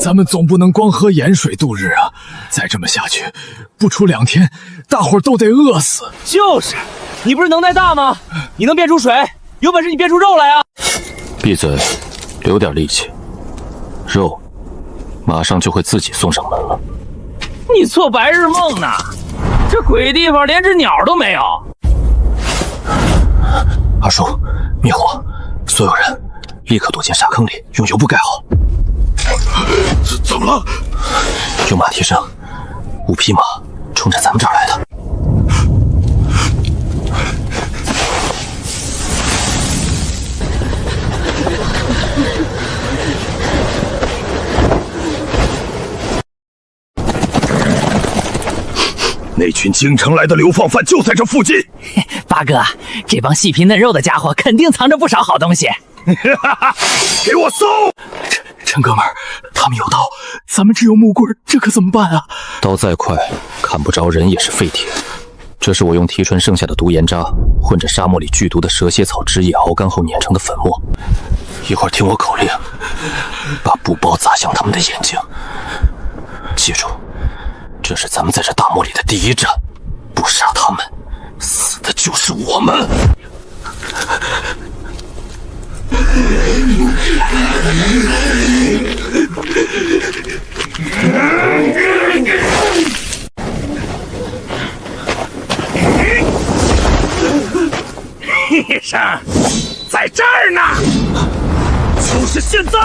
咱们总不能光喝盐水度日啊！再这么下去，不出2天，大伙儿都得饿死。就是，你不是能耐大吗？你能变出水，有本事你变出肉来啊！闭嘴，留点力气，肉马上就会自己送上门了。你做白日梦呢？这鬼地方连只鸟都没有。二叔，灭火！所有人立刻躲进沙坑里，用油布盖好。怎么了？有马蹄声，5匹马冲着咱们这儿来的。那群京城来的流放犯就在这附近。八哥，这帮细皮嫩肉的家伙肯定藏着不少好东西。给我搜！陈哥们儿，他们有刀，咱们只有木棍，这可怎么办啊？刀再快，砍不着人也是废铁。这是我用提纯剩下的毒盐渣，混着沙漠里剧毒的蛇蝎草汁液熬干后碾成的粉末。一会儿听我口令，把布包砸向他们的眼睛。记住，这是咱们在这大漠里的第一战，不杀他们，死的就是我们。医生，在这儿呢，就是现在！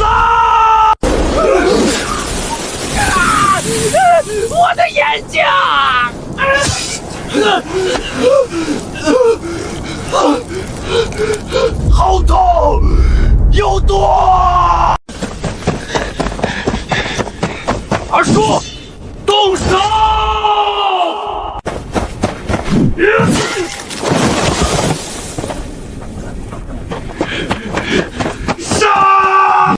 啊！我的眼睛！好痛，有毒！二叔，动手！杀！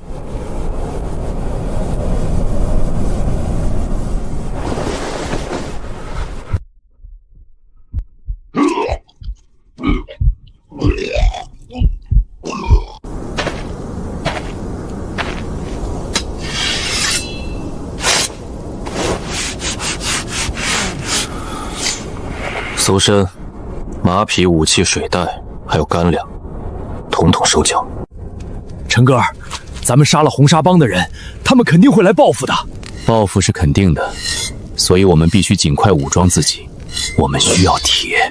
搜身，马匹、武器、水袋，还有干粮，统统收缴。陈哥，咱们杀了红沙帮的人，他们肯定会来报复的。报复是肯定的，所以我们必须尽快武装自己。我们需要铁，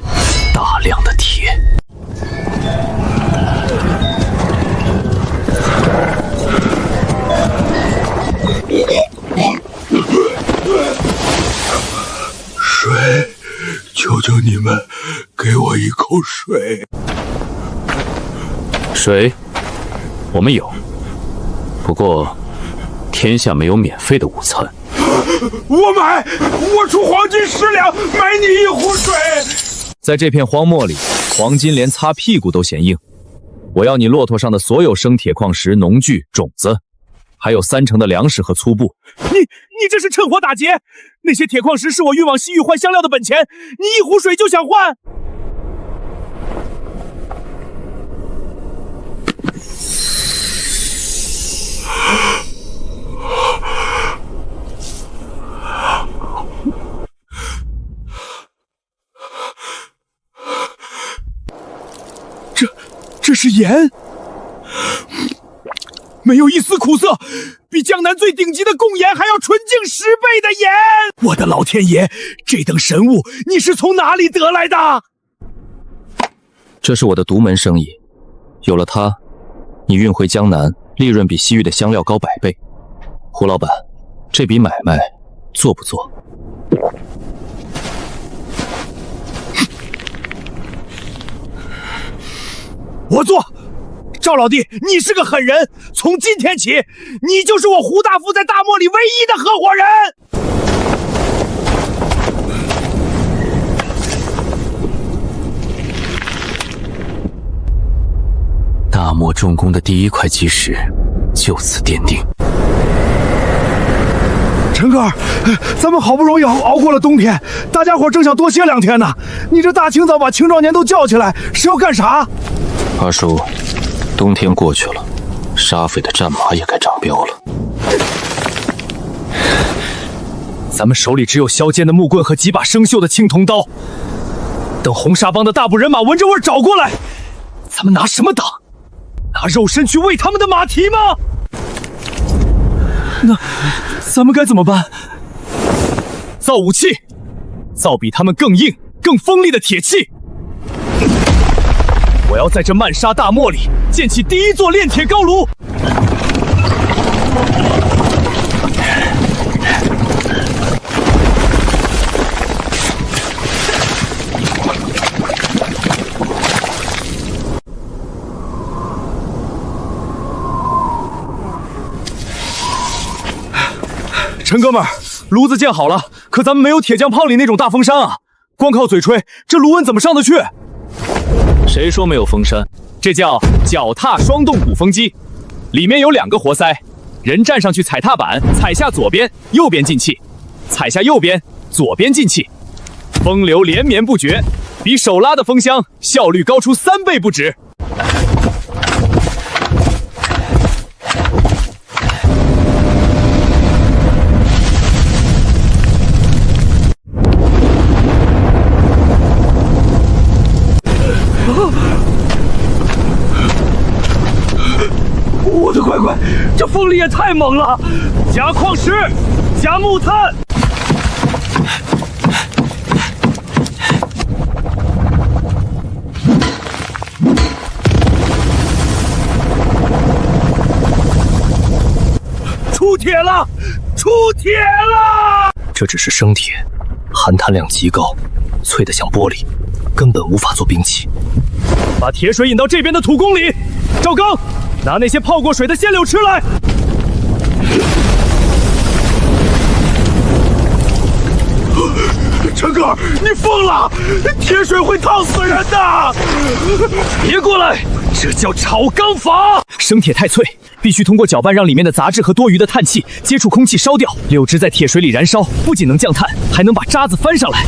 大量的铁。水，求求你们，给我一口水。水，我们有，不过天下没有免费的午餐。我买，我出黄金10两买你一壶水。在这片荒漠里，黄金连擦屁股都嫌硬。我要你骆驼上的所有生铁矿石、农具、种子，还有30%的粮食和粗布。你这是趁火打劫！那些铁矿石是我运往西域换香料的本钱，你一壶水就想换？这是盐，没有一丝苦涩，比江南最顶级的贡盐还要纯净10倍的盐！我的老天爷，这等神物你是从哪里得来的？这是我的独门生意，有了它，你运回江南，利润比西域的香料高100倍。胡老板，这笔买卖做不做？我做。赵老弟，你是个狠人，从今天起，你就是我胡大富在大漠里唯一的合伙人。大漠重工的第1块基石就此奠定。陈哥，咱们好不容易熬过了冬天，大家伙正想多歇2天呢，你这大清早把青壮年都叫起来，是要干啥？二叔，冬天过去了，沙匪的战马也该长膘了。咱们手里只有削尖的木棍和几把生锈的青铜刀。等红沙帮的大部人马闻着味儿找过来，咱们拿什么挡？拿肉身去喂他们的马蹄吗？那咱们该怎么办？造武器，造比他们更硬、更锋利的铁器。我要在这漫沙大漠里建起第1座炼铁高炉。陈哥们儿，炉子建好了，可咱们没有铁匠炮里那种大风扇啊，光靠嘴吹，这炉温怎么上得去？谁说没有风扇？这叫脚踏双动鼓风机，里面有2个活塞，人站上去踩踏板，踩下左边，右边进气，踩下右边，左边进气，风流连绵不绝，比手拉的风箱效率高出3倍不止。我的乖乖，这风力也太猛了！加矿石，加木炭。出铁了，出铁了！这只是生铁，含碳量极高，脆得像玻璃，根本无法做兵器。把铁水引到这边的土宫里。赵刚，拿那些泡过水的鲜柳吃来。陈哥，你疯了！铁水会烫死人的！别过来，这叫炒钢法。生铁太脆，必须通过搅拌让里面的杂质和多余的碳气接触空气烧掉。柳枝在铁水里燃烧，不仅能降碳，还能把渣子翻上来。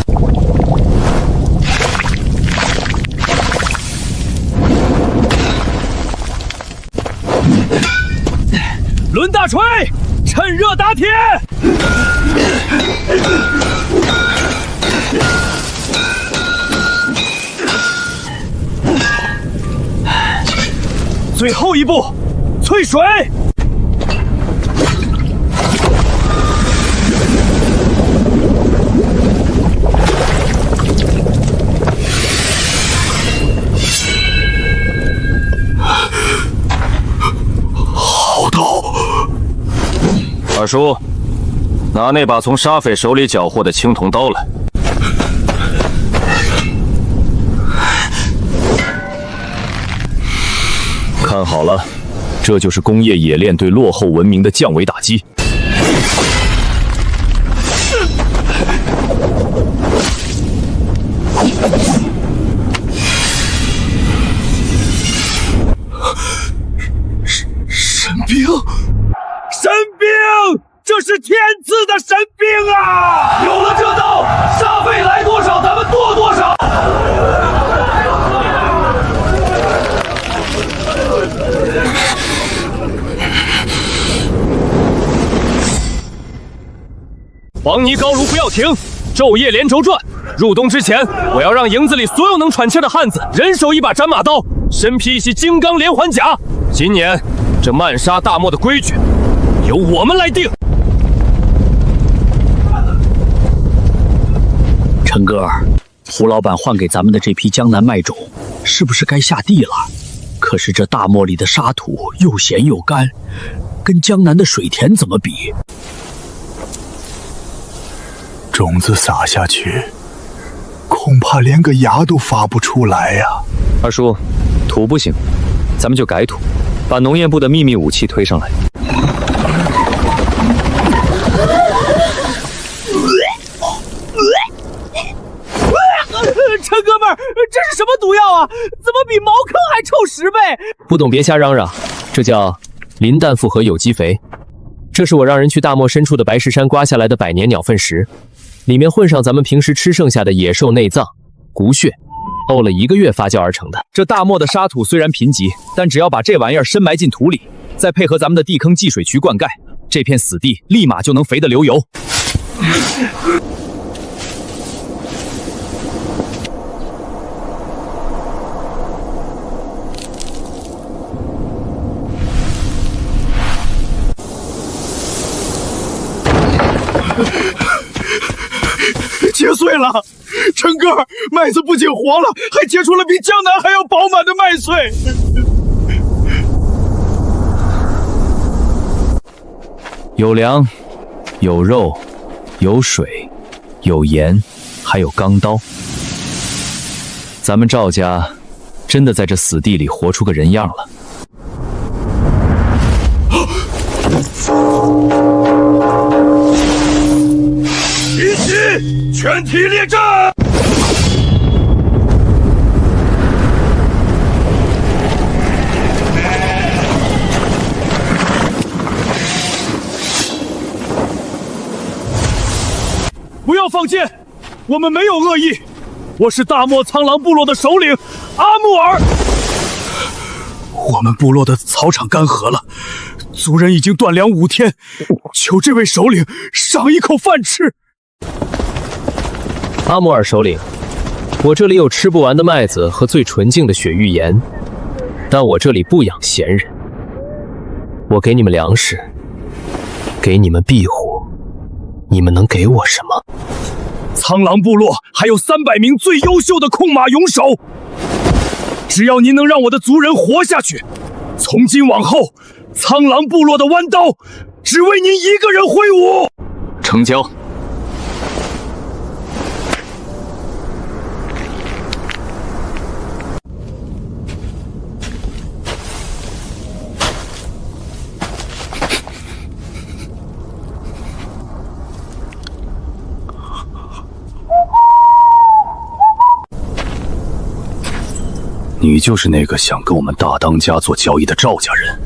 抡大锤，趁热打铁。一步，淬水。好刀。二叔，拿那把从沙匪手里缴获的青铜刀来。看好了，这就是工业冶炼对落后文明的降维打击。神兵，神兵，这是天赐的神兵啊！有了这刀，沙匪来多少，咱们剁多少。黄泥高炉不要停，昼夜连轴转。入冬之前，我要让营子里所有能喘气的汉子人手一把斩马刀，身披一袭金刚连环甲。今年这漫杀大漠的规矩，由我们来定。陈哥，胡老板换给咱们的这批江南麦种，是不是该下地了？可是这大漠里的沙土又咸又干，跟江南的水田怎么比？种子撒下去，恐怕连个芽都发不出来呀。二叔，土不行，咱们就改土，把农业部的秘密武器推上来。陈哥们儿，这是什么毒药啊？怎么比茅坑还臭10倍？不懂别瞎嚷嚷，这叫磷氮复合有机肥。这是我让人去大漠深处的白石山刮下来的百年鸟粪石，里面混上咱们平时吃剩下的野兽内脏、骨血，沤了1个月发酵而成的。这大漠的沙土虽然贫瘠，但只要把这玩意儿深埋进土里，再配合咱们的地坑集水渠灌溉，这片死地立马就能肥得流油。结穗了，陈哥，麦子不仅黄了，还结出了比江南还要饱满的麦穗。有粮，有肉，有水，有盐，还有钢刀。咱们赵家真的在这死地里活出个人样了。一起，全体列阵！不要放箭，我们没有恶意。我是大漠苍狼部落的首领阿木尔。我们部落的草场干涸了，族人已经断粮5天，求这位首领赏一口饭吃。阿木尔首领，我这里有吃不完的麦子和最纯净的雪域盐，但我这里不养闲人。我给你们粮食，给你们庇护，你们能给我什么？苍狼部落还有300名最优秀的控马勇手，只要您能让我的族人活下去，从今往后，苍狼部落的弯刀只为您一个人挥舞。成交。你就是那个想跟我们大当家做交易的赵家人。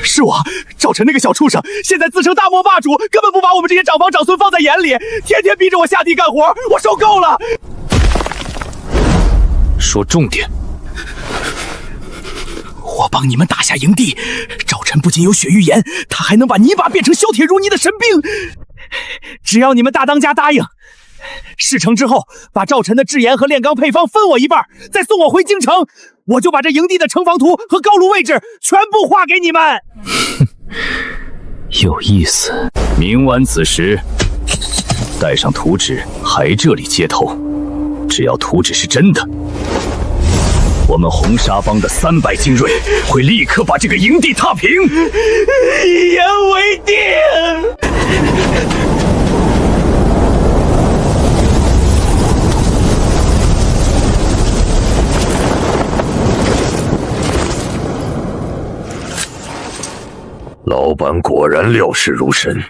是我，赵晨那个小畜生，现在自称大漠霸主，根本不把我们这些长房长孙放在眼里，天天逼着我下地干活，我受够了。说重点。我帮你们打下营地，赵晨不仅有血域岩，他还能把泥巴变成削铁如泥的神兵。只要你们大当家答应，事成之后，把赵晨的制盐和炼钢配方分我一半，再送我回京城，我就把这营地的城防图和高炉位置全部画给你们。有意思。明晚子时，带上图纸来这里接头。只要图纸是真的，我们红沙帮的300精锐会立刻把这个营地踏平。一言为定。老板果然料事如神。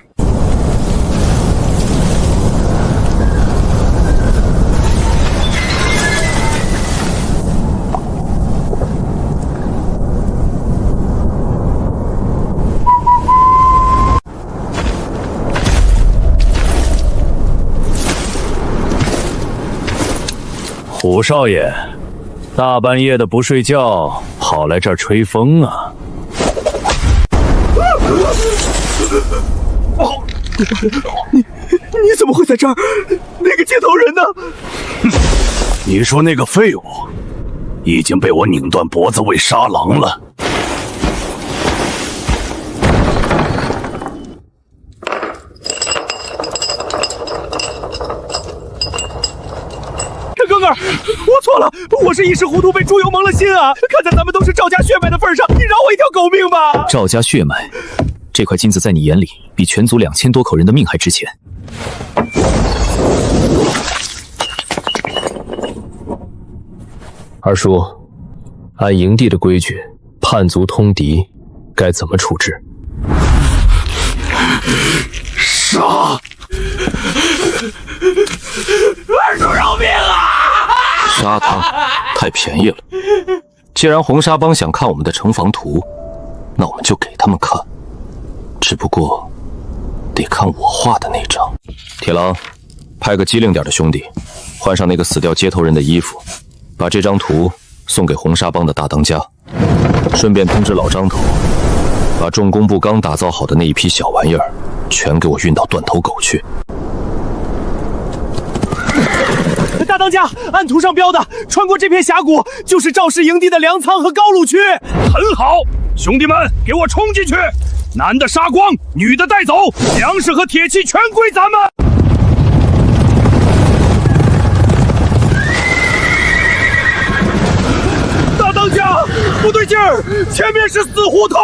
虎少爷，大半夜的不睡觉，跑来这儿吹风啊？你怎么会在这儿？那个接头人呢？你说那个废物已经被我拧断脖子喂沙狼了。哥哥，我错了，我是一时糊涂被猪油蒙了心啊！看在咱们都是赵家血脉的份上，你饶我一条狗命吧！赵家血脉，这块金子在你眼里比全族2000多口人的命还值钱。二叔，按营地的规矩，叛族通敌该怎么处置？杀！二叔饶命啊！砂糖太便宜了。既然红沙帮想看我们的城防图，那我们就给他们看。只不过得看我画的那张。铁狼，派个机灵点的兄弟，换上那个死掉接头人的衣服，把这张图送给红沙帮的大当家，顺便通知老张头，把重工部刚打造好的那一批小玩意儿全给我运到断头狗去。大当家，按图上标的，穿过这片峡谷就是赵氏营地的粮仓和高炉区。很好，兄弟们，给我冲进去！男的杀光，女的带走，粮食和铁器全归咱们。大当家，不对劲儿，前面是死胡同。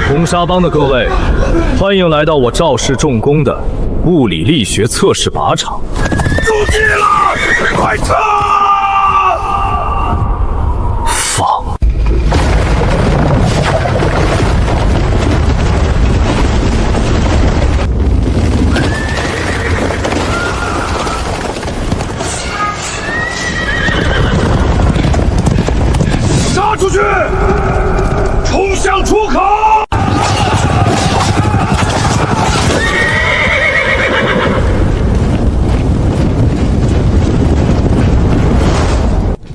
红沙帮的各位，欢迎来到我赵氏重工的物理力学测试靶场。出击了，快撤！放！杀出去！冲向出口！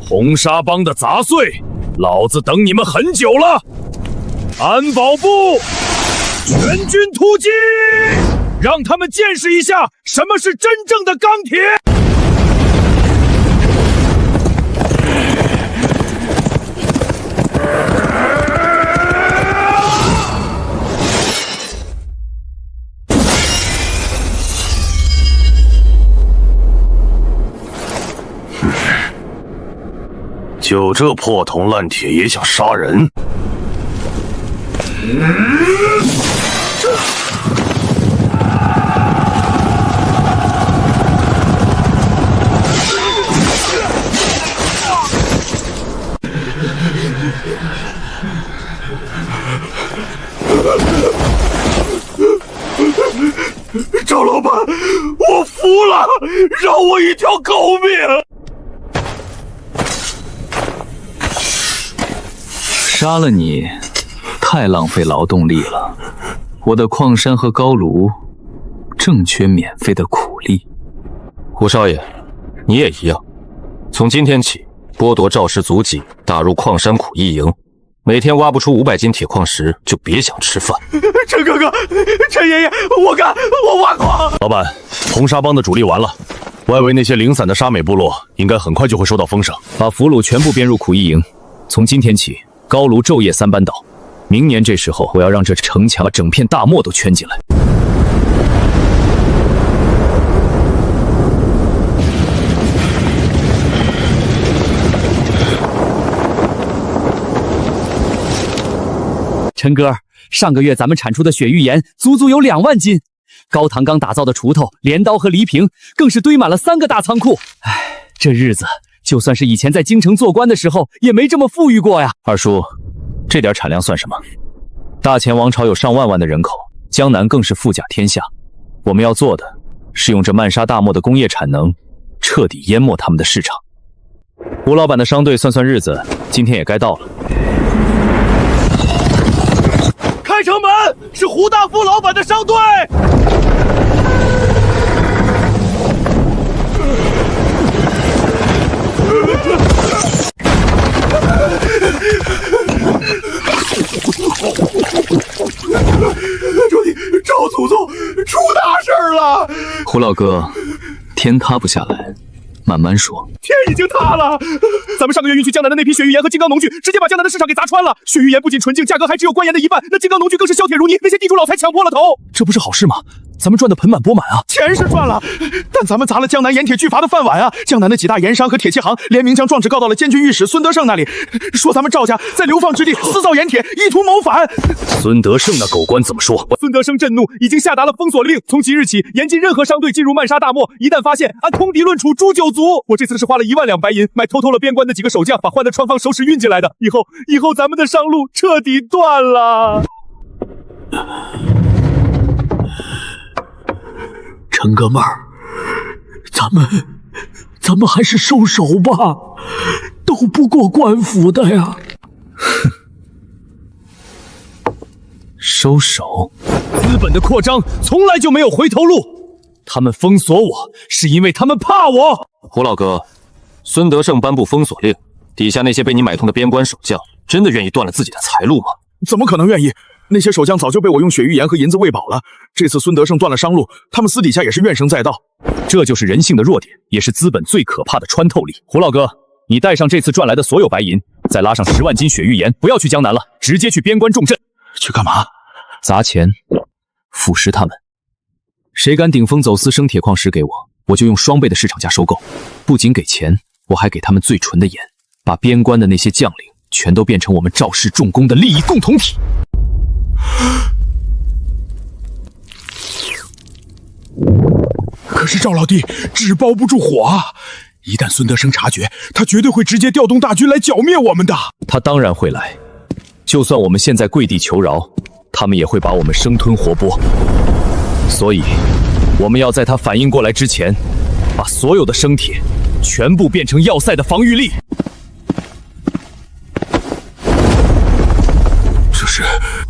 红沙帮的杂碎，老子等你们很久了！安保部，全军突击，让他们见识一下什么是真正的钢铁！就这破铜烂铁也想杀人？赵老板，我服了，饶我一条狗命！杀了你，太浪费劳动力了。我的矿山和高炉正缺免费的苦力。胡少爷，你也一样。从今天起，剥夺赵氏族己，打入矿山苦役营，每天挖不出500斤铁矿石，就别想吃饭。陈哥哥，陈爷爷，我干，我挖矿。老板，红沙帮的主力完了，外围那些零散的沙美部落应该很快就会收到风声。把俘虏全部编入苦役营，从今天起，高卢昼夜3班倒。明年这时候，我要让这城墙把整片大漠都圈进来。陈哥，上个月咱们产出的雪域岩足足有2万斤，高唐钢打造的锄头、镰刀和犁瓶更是堆满了3个大仓库。唉，这日子就算是以前在京城做官的时候，也没这么富裕过呀。二叔，这点产量算什么？大前王朝有上万的人口，江南更是富甲天下。我们要做的是用这漫沙大漠的工业产能，彻底淹没他们的市场。胡老板的商队算算日子，今天也该到了。开城门，是胡大富老板的商队。注意，赵祖宗出大事了！胡老哥，天塌不下来，慢慢说。天已经塌了，咱们上个月运去江南的那批雪域岩和金刚农具，直接把江南的市场给砸穿了。雪域岩不仅纯净，价格还只有官盐的1半，那金刚农具更是削铁如泥，那些地主老财抢破了头。这不是好事吗？咱们赚得盆满钵满啊！钱是赚了，但咱们砸了江南盐铁巨阀的饭碗啊！江南的几大盐商和铁器行联名将状纸告到了监军御史孙德胜那里，说咱们赵家在流放之地私造盐铁，意图谋反。孙德胜那狗官怎么说？孙德胜震怒，已经下达了封锁令，从即日起严禁任何商队进入漫沙大漠，一旦发现，按通敌论处诛9族。我这次是花了1万两白银买偷了边关的几个守将，把换的川方手使运进来的。以后咱们的商路彻底断了。陈哥们儿，咱们还是收手吧，斗不过官府的呀。收手？资本的扩张从来就没有回头路。他们封锁我，是因为他们怕我。胡老哥，孙德胜颁布封锁令，底下那些被你买通的边关守将，真的愿意断了自己的财路吗？怎么可能愿意？那些守将早就被我用雪域盐和银子喂饱了。这次孙德胜断了商路，他们私底下也是怨声载道。这就是人性的弱点，也是资本最可怕的穿透力。胡老哥，你带上这次赚来的所有白银，再拉上10万斤雪域盐，不要去江南了，直接去边关重镇。去干嘛？砸钱，腐蚀他们。谁敢顶风走私生铁矿石给我，我就用双倍的市场价收购。不仅给钱，我还给他们最纯的盐，把边关的那些将领全都变成我们赵氏重工的利益共同体。可是赵老弟，纸包不住火啊！一旦孙德生察觉，他绝对会直接调动大军来剿灭我们的。他当然会来，就算我们现在跪地求饶，他们也会把我们生吞活剥。所以，我们要在他反应过来之前，把所有的生铁全部变成要塞的防御力。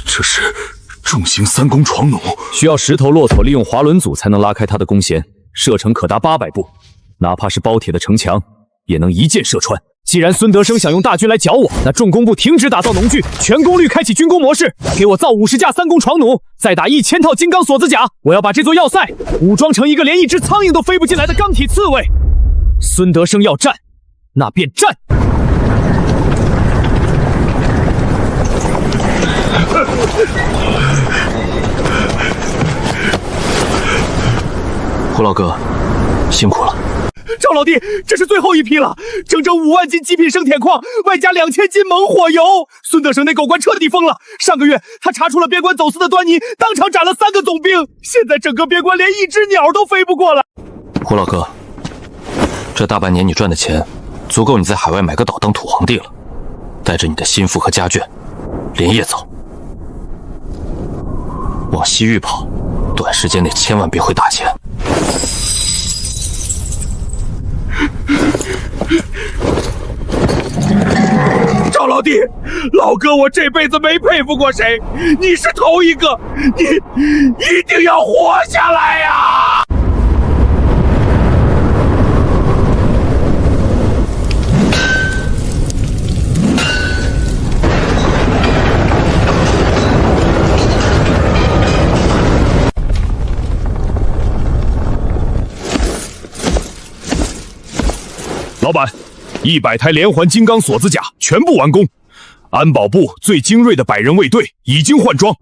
这是重型3弓床弩，需要10头骆驼利用滑轮组才能拉开它的弓弦，射程可达800步，哪怕是包铁的城墙也能一箭射穿。既然孙德生想用大军来剿我，那重工部停止打造农具，全功率开启军工模式，给我造50架3弓床弩，再打1000套金刚锁子甲。我要把这座要塞武装成一个连一只苍蝇都飞不进来的钢体刺猬。孙德生要战，那便战。胡老哥，辛苦了。赵老弟，这是最后一批了，整5万斤极品生铁矿，外加2000斤猛火油。孙德生那狗官彻底疯了，上个月他查出了边关走私的端倪，当场斩了3个总兵，现在整个边关连一只鸟都飞不过来。胡老哥，这大半年你赚的钱，足够你在海外买个岛当土皇帝了。带着你的心腹和家眷，连夜走，往西域跑，短时间内千万别回大钱。赵老弟，老哥我这辈子没佩服过谁，你是头一个，你一定要活下来呀！板，100台连环金刚锁子甲全部完工，安保部最精锐的100人卫队已经换装。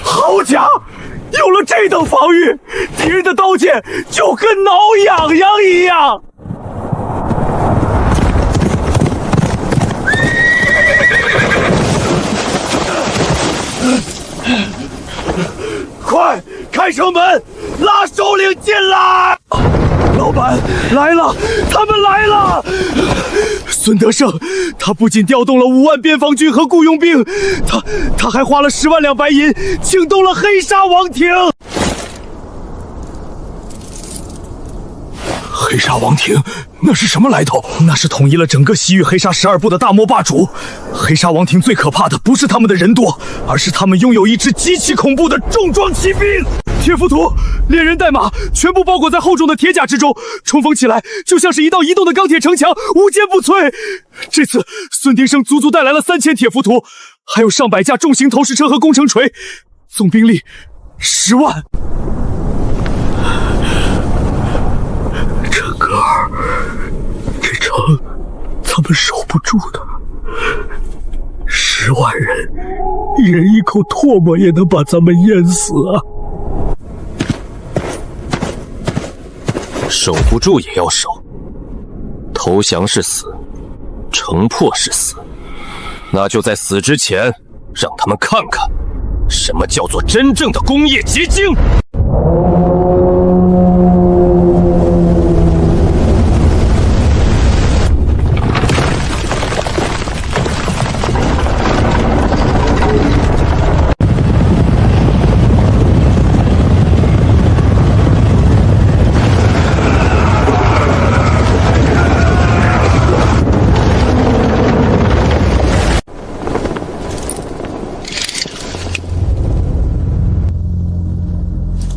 好家伙，有了这等防御，敌人的刀剑就跟挠痒痒一样。快开城门，拉首领进来！老板来了，他们来了！孙德胜，他不仅调动了5万边防军和雇佣兵，他还花了10万两白银，请动了黑沙王庭。黑沙王庭，那是什么来头？那是统一了整个西域黑沙12部的大漠霸主。黑沙王庭最可怕的不是他们的人多，而是他们拥有一支极其恐怖的重装骑兵。铁浮屠连人带马全部包裹在厚重的铁甲之中，冲锋起来就像是一道移动的钢铁城墙，无坚不摧。这次孙丁生足足带来了3000铁浮屠，还有上百架重型投石车和工程锤，总兵力10万。陈哥儿，这城咱们守不住的，10万人，一人一口唾沫也能把咱们淹死啊！守不住也要守，投降是死，城破是死，那就在死之前，让他们看看什么叫做真正的工业结晶。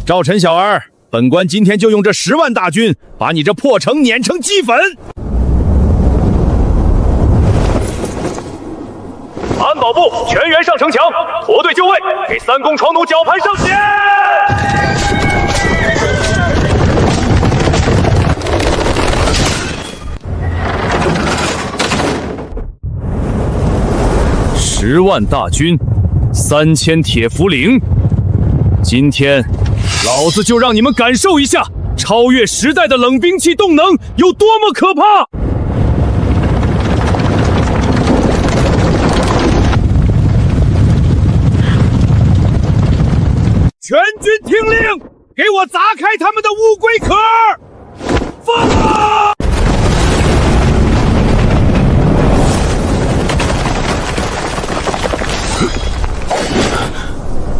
赵晨小儿，本官今天就用这10万大军，把你这破城碾成齑粉！安保部全员上城墙，驼队就位，给3公闯弩绞盘上前。10万大军，3000铁茯苓，今天老子就让你们感受一下超越时代的冷兵器动能有多么可怕！全军听令，给我砸开他们的乌龟壳！放啊！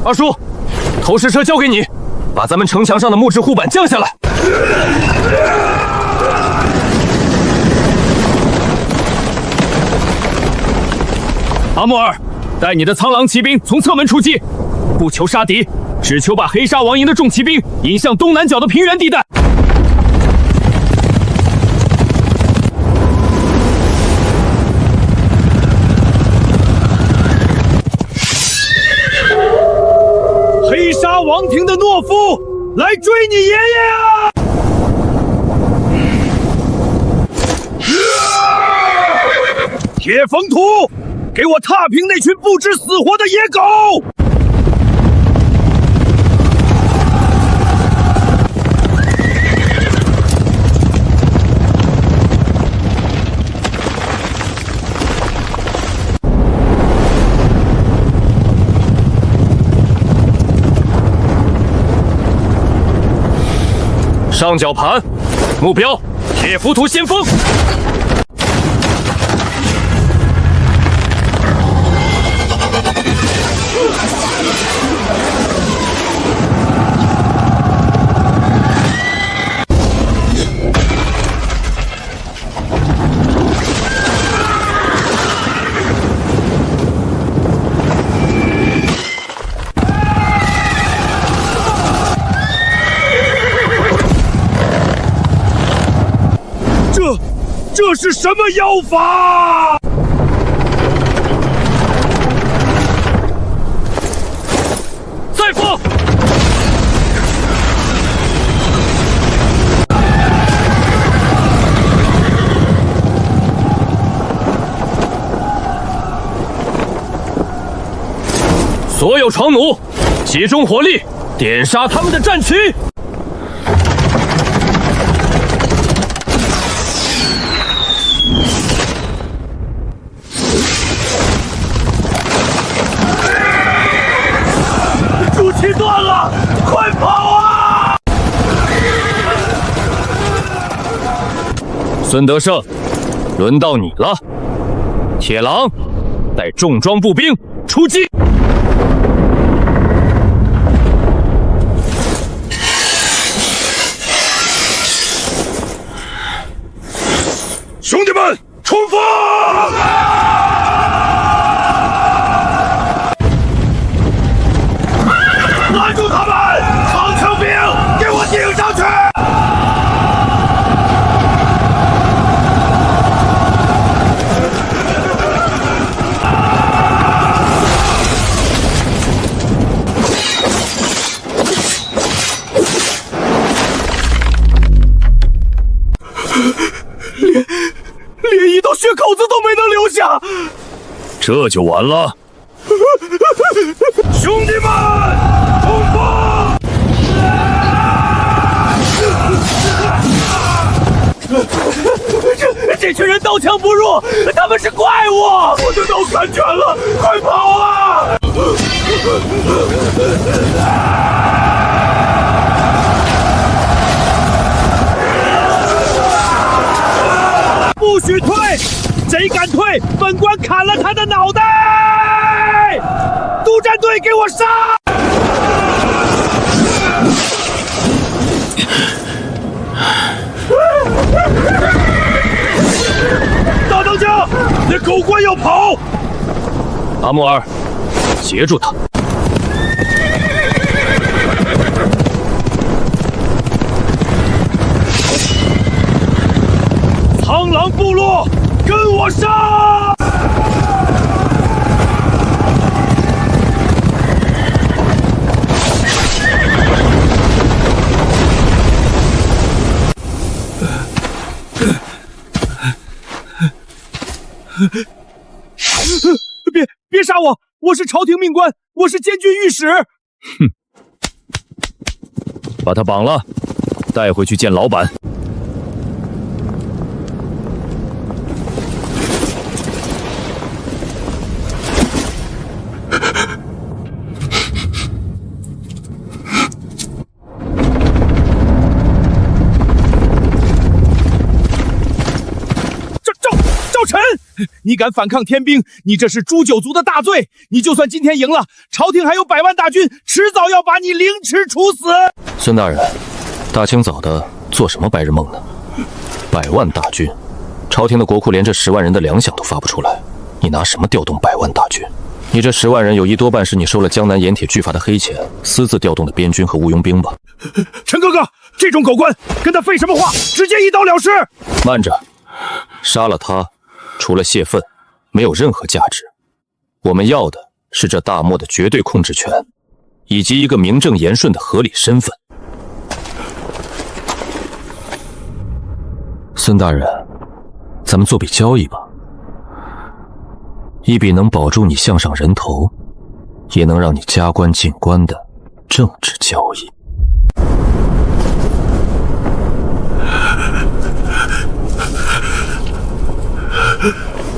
二叔，投石车交给你，把咱们城墙上的木质护板降下来。阿木尔，带你的苍狼骑兵从侧门出击，不求杀敌，只求把黑沙王营的重骑兵引向东南角的平原地带。黑沙王庭的懦夫，来追你爷爷啊！铁冯图，给我踏平那群不知死活的野狗！上绞盘，目标铁浮屠先锋。这是什么妖法？再放！所有闯弩，集中火力，点杀他们的战区！主旗断了，快跑啊！孙德胜，轮到你了。铁狼，带重装步兵出击！兄弟们，冲锋！拦住他们！长枪兵，给我顶上去！连一道血口子都没能留下，这就完了。兄弟们，冲锋！这群人刀枪不入，他们是怪物！我的刀砍全了，快跑啊！不许退！谁敢退，本官砍了他的脑袋！督战队，给我杀！大当家，那狗官要跑！阿木尔，截住他！苍狼部落，跟我上！别杀我！我是朝廷命官，我是监军御史。哼，把他绑了，带回去见老板。赵晨，你敢反抗天兵，你这是诛九族的大罪！你就算今天赢了，朝廷还有100万大军，迟早要把你凌迟处死！孙大人，大清早的做什么白日梦呢？100万大军，朝廷的国库连这10万人的粮饷都发不出来，你拿什么调动100万大军？你这10万人有一多半是你收了江南盐铁巨阀的黑钱，私自调动的边军和雇佣兵吧？陈哥哥，这种狗官跟他废什么话？直接一刀了事！慢着，杀了他，除了泄愤，没有任何价值。我们要的是这大漠的绝对控制权，以及一个名正言顺的合理身份。孙大人，咱们做笔交易吧，一笔能保住你项上人头，也能让你加官进官的政治交易。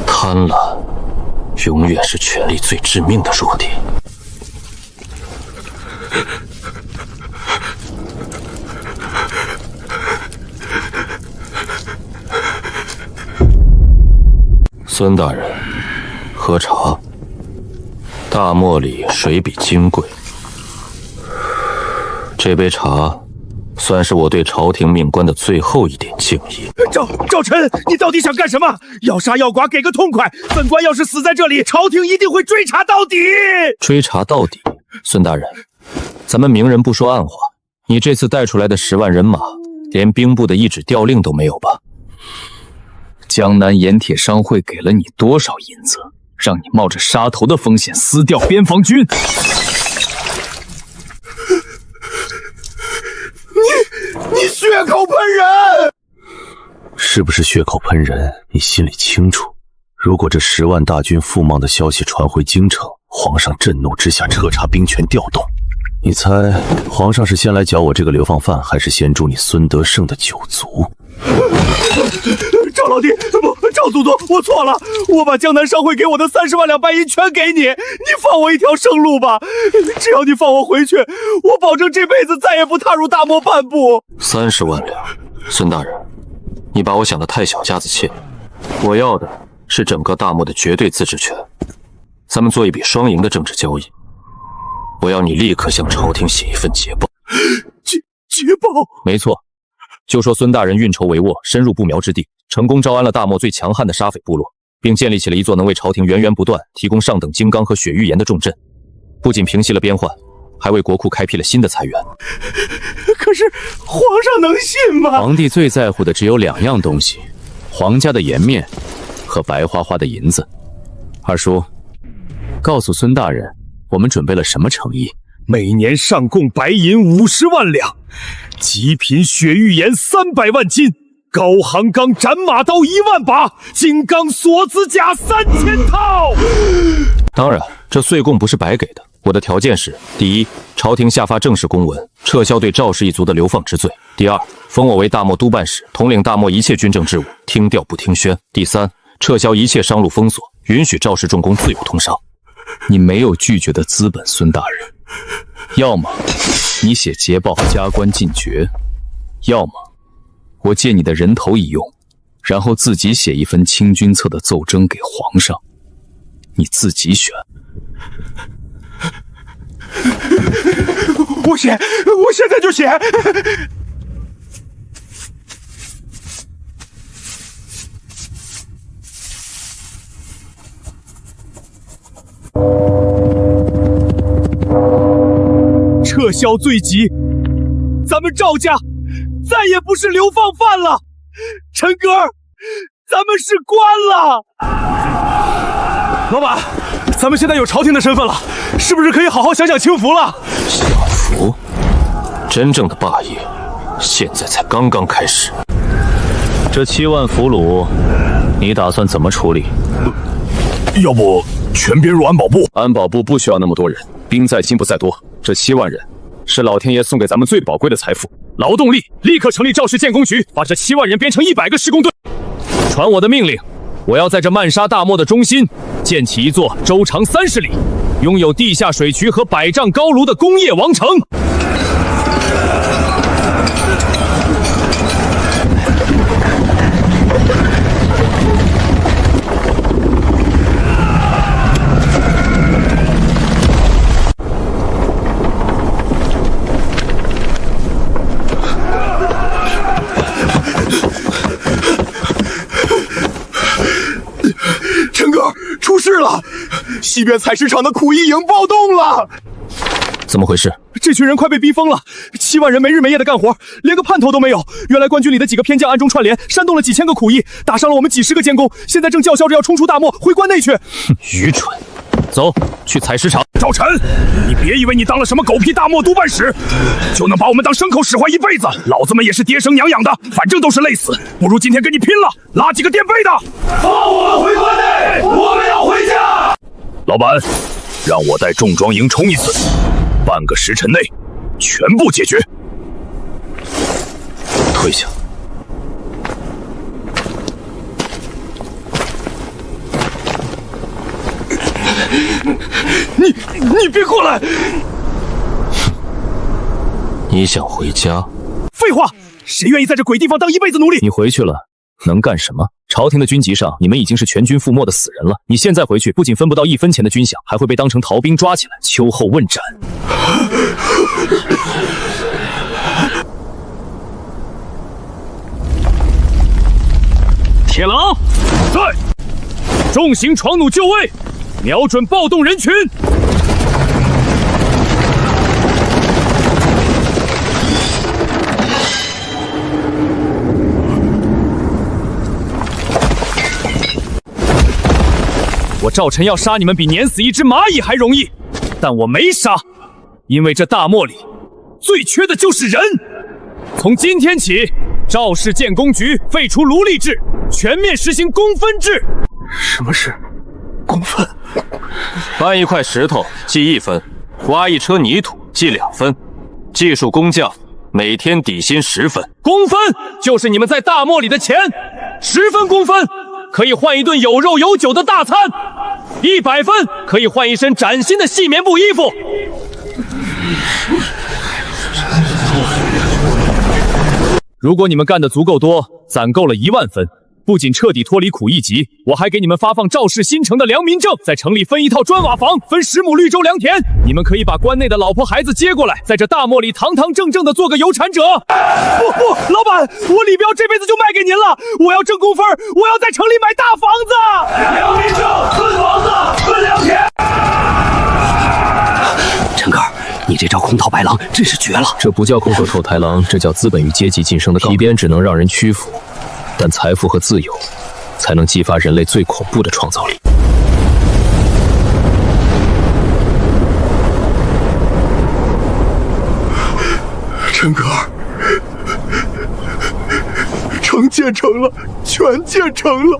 贪婪永远是权力最致命的弱点。孙大人，喝茶。大漠里水比金贵，这杯茶算是我对朝廷命官的最后一点敬意。赵晨，你到底想干什么？要杀要剐，给个痛快！本官要是死在这里，朝廷一定会追查到底。追查到底，孙大人，咱们明人不说暗话，你这次带出来的10万人马，连兵部的一纸调令都没有吧？江南盐铁商会给了你多少银子，让你冒着杀头的风险撕掉边防军？你血口喷人！是不是血口喷人，你心里清楚。如果这10万大军覆亡的消息传回京城，皇上震怒之下彻查兵权调动。你猜皇上是先来剿我这个流放犯，还是先诛你孙德胜的九族？赵老弟，不，赵祖宗，我错了，我把江南商会给我的30万两白银全给你，你放我一条生路吧。只要你放我回去，我保证这辈子再也不踏入大漠半步。30万两，孙大人，你把我想得太小家子气了。我要的是整个大漠的绝对自治权，咱们做一笔双赢的政治交易。我要你立刻向朝廷写一份捷报。捷报？没错，就说孙大人运筹帷幄，深入不苗之地，成功招安了大漠最强悍的沙匪部落，并建立起了一座能为朝廷源源不断提供上等金刚和血玉岩的重镇，不仅平息了边患，还为国库开辟了新的财源。可是皇上能信吗？皇帝最在乎的只有2样东西：皇家的颜面和白花花的银子。二叔，告诉孙大人，我们准备了什么诚意？每年上贡白银50万两，极品血玉岩300万斤，高行钢斩马刀1万把，金刚锁子甲3000套。当然，这岁贡不是白给的。我的条件是：第一，朝廷下发正式公文，撤销对赵氏一族的流放之罪；第二，封我为大漠督办使，统领大漠一切军政事务，听调不听宣；第三，撤销一切商路封锁，允许赵氏重工自由通商。你没有拒绝的资本，孙大人。要么你写捷报加官进爵，要么我借你的人头一用，然后自己写一份清君侧的奏征给皇上，你自己选。我写，我现在就写。撤销罪己，咱们赵家再也不是流放犯了。陈哥，咱们是官了。老板，咱们现在有朝廷的身份了，是不是可以好好享享清福了？享福？真正的霸业，现在才刚刚开始。这7万俘虏，你打算怎么处理？要不全编入安保部？安保部不需要那么多人，兵在心不在多。这7万人是老天爷送给咱们最宝贵的财富，劳动力。立刻成立赵氏建工局，把这7万人编成100个施工队。传我的命令，我要在这漫沙大漠的中心建起一座周长30里、拥有地下水渠和100丈高炉的工业王城。陈哥，出事了！西边采石场的苦役营暴动了。怎么回事？这群人快被逼疯了，7万人没日没夜的干活，连个盼头都没有。原来官军里的几个偏将暗中串联，煽动了几千个苦役，打伤了我们几10个监工，现在正叫嚣着要冲出大漠，回关内去。愚蠢！走去采石场。赵晨，你别以为你当了什么狗屁大漠督办使，就能把我们当牲口使唤一辈子。老子们也是爹生娘养的，反正都是累死，不如今天跟你拼了，拉几个垫背的。放我们回关内，我们要回家。老板，让我带重装营冲一次，半个时辰内全部解决。退下。你别过来！你想回家？废话，谁愿意在这鬼地方当一辈子奴隶？你回去了能干什么？朝廷的军籍上，你们已经是全军覆没的死人了。你现在回去，不仅分不到1分钱的军饷，还会被当成逃兵抓起来，秋后问斩。铁狼，在，重型闯弩就位，瞄准暴动人群。我赵晨要杀你们比碾死一只蚂蚁还容易，但我没杀，因为这大漠里最缺的就是人。从今天起，赵氏建工局废除奴隶制，全面实行公分制。什么事？公分。搬一块石头记1分，挖一车泥土记2分，技术工匠每天底薪10分。公分就是你们在大漠里的钱，10分公分可以换一顿有肉有酒的大餐，100分可以换一身崭新的细棉布衣服。如果你们干得足够多，攒够了1万分，不仅彻底脱离苦役级，我还给你们发放赵氏新城的良民证，在城里分一套砖瓦房，分10亩绿洲良田。你们可以把关内的老婆孩子接过来，在这大漠里堂堂正正的做个有产者。不，老板，我李彪这辈子就卖给您了，我要挣公分，我要在城里买大房子。良民证，分房子，分良田。陈哥，你这招空套白狼真是绝了！这不叫空手套白狼，这叫资本与阶级晋升的皮鞭，只能让人屈服。但财富和自由，才能激发人类最恐怖的创造力。陈哥，城建成了，全建成了。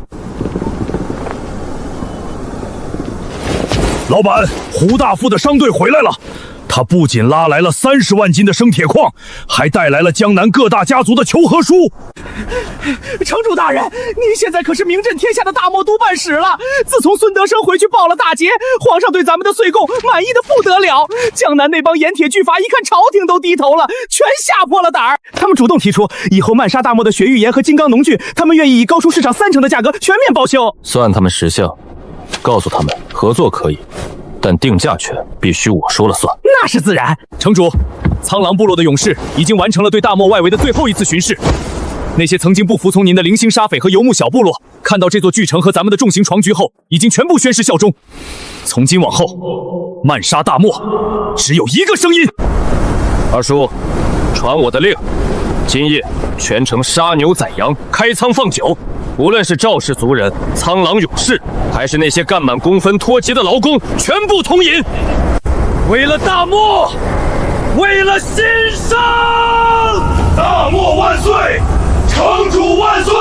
老板，胡大富的商队回来了。他不仅拉来了30万斤的生铁矿，还带来了江南各大家族的求和书。城主大人，您现在可是名震天下的大漠督办使了。自从孙德生回去报了大捷，皇上对咱们的岁贡满意的不得了。江南那帮盐铁巨阀一看朝廷都低头了，全吓破了胆儿。他们主动提出，以后漫沙大漠的雪域盐和金刚农具，他们愿意以高出市场30%的价格全面报销。算他们识相，告诉他们合作可以，但定价权必须我说了算。那是自然。城主，苍狼部落的勇士已经完成了对大漠外围的最后一次巡视。那些曾经不服从您的零星沙匪和游牧小部落，看到这座巨城和咱们的重型床局后，已经全部宣誓效忠。从今往后，漫沙大漠只有一个声音。二叔，传我的令，今夜全城杀牛宰羊，开仓放酒。无论是赵氏族人、苍狼勇士，还是那些干满公分脱节的劳工，全部同饮。为了大漠，为了新生，大漠万岁，城主万岁！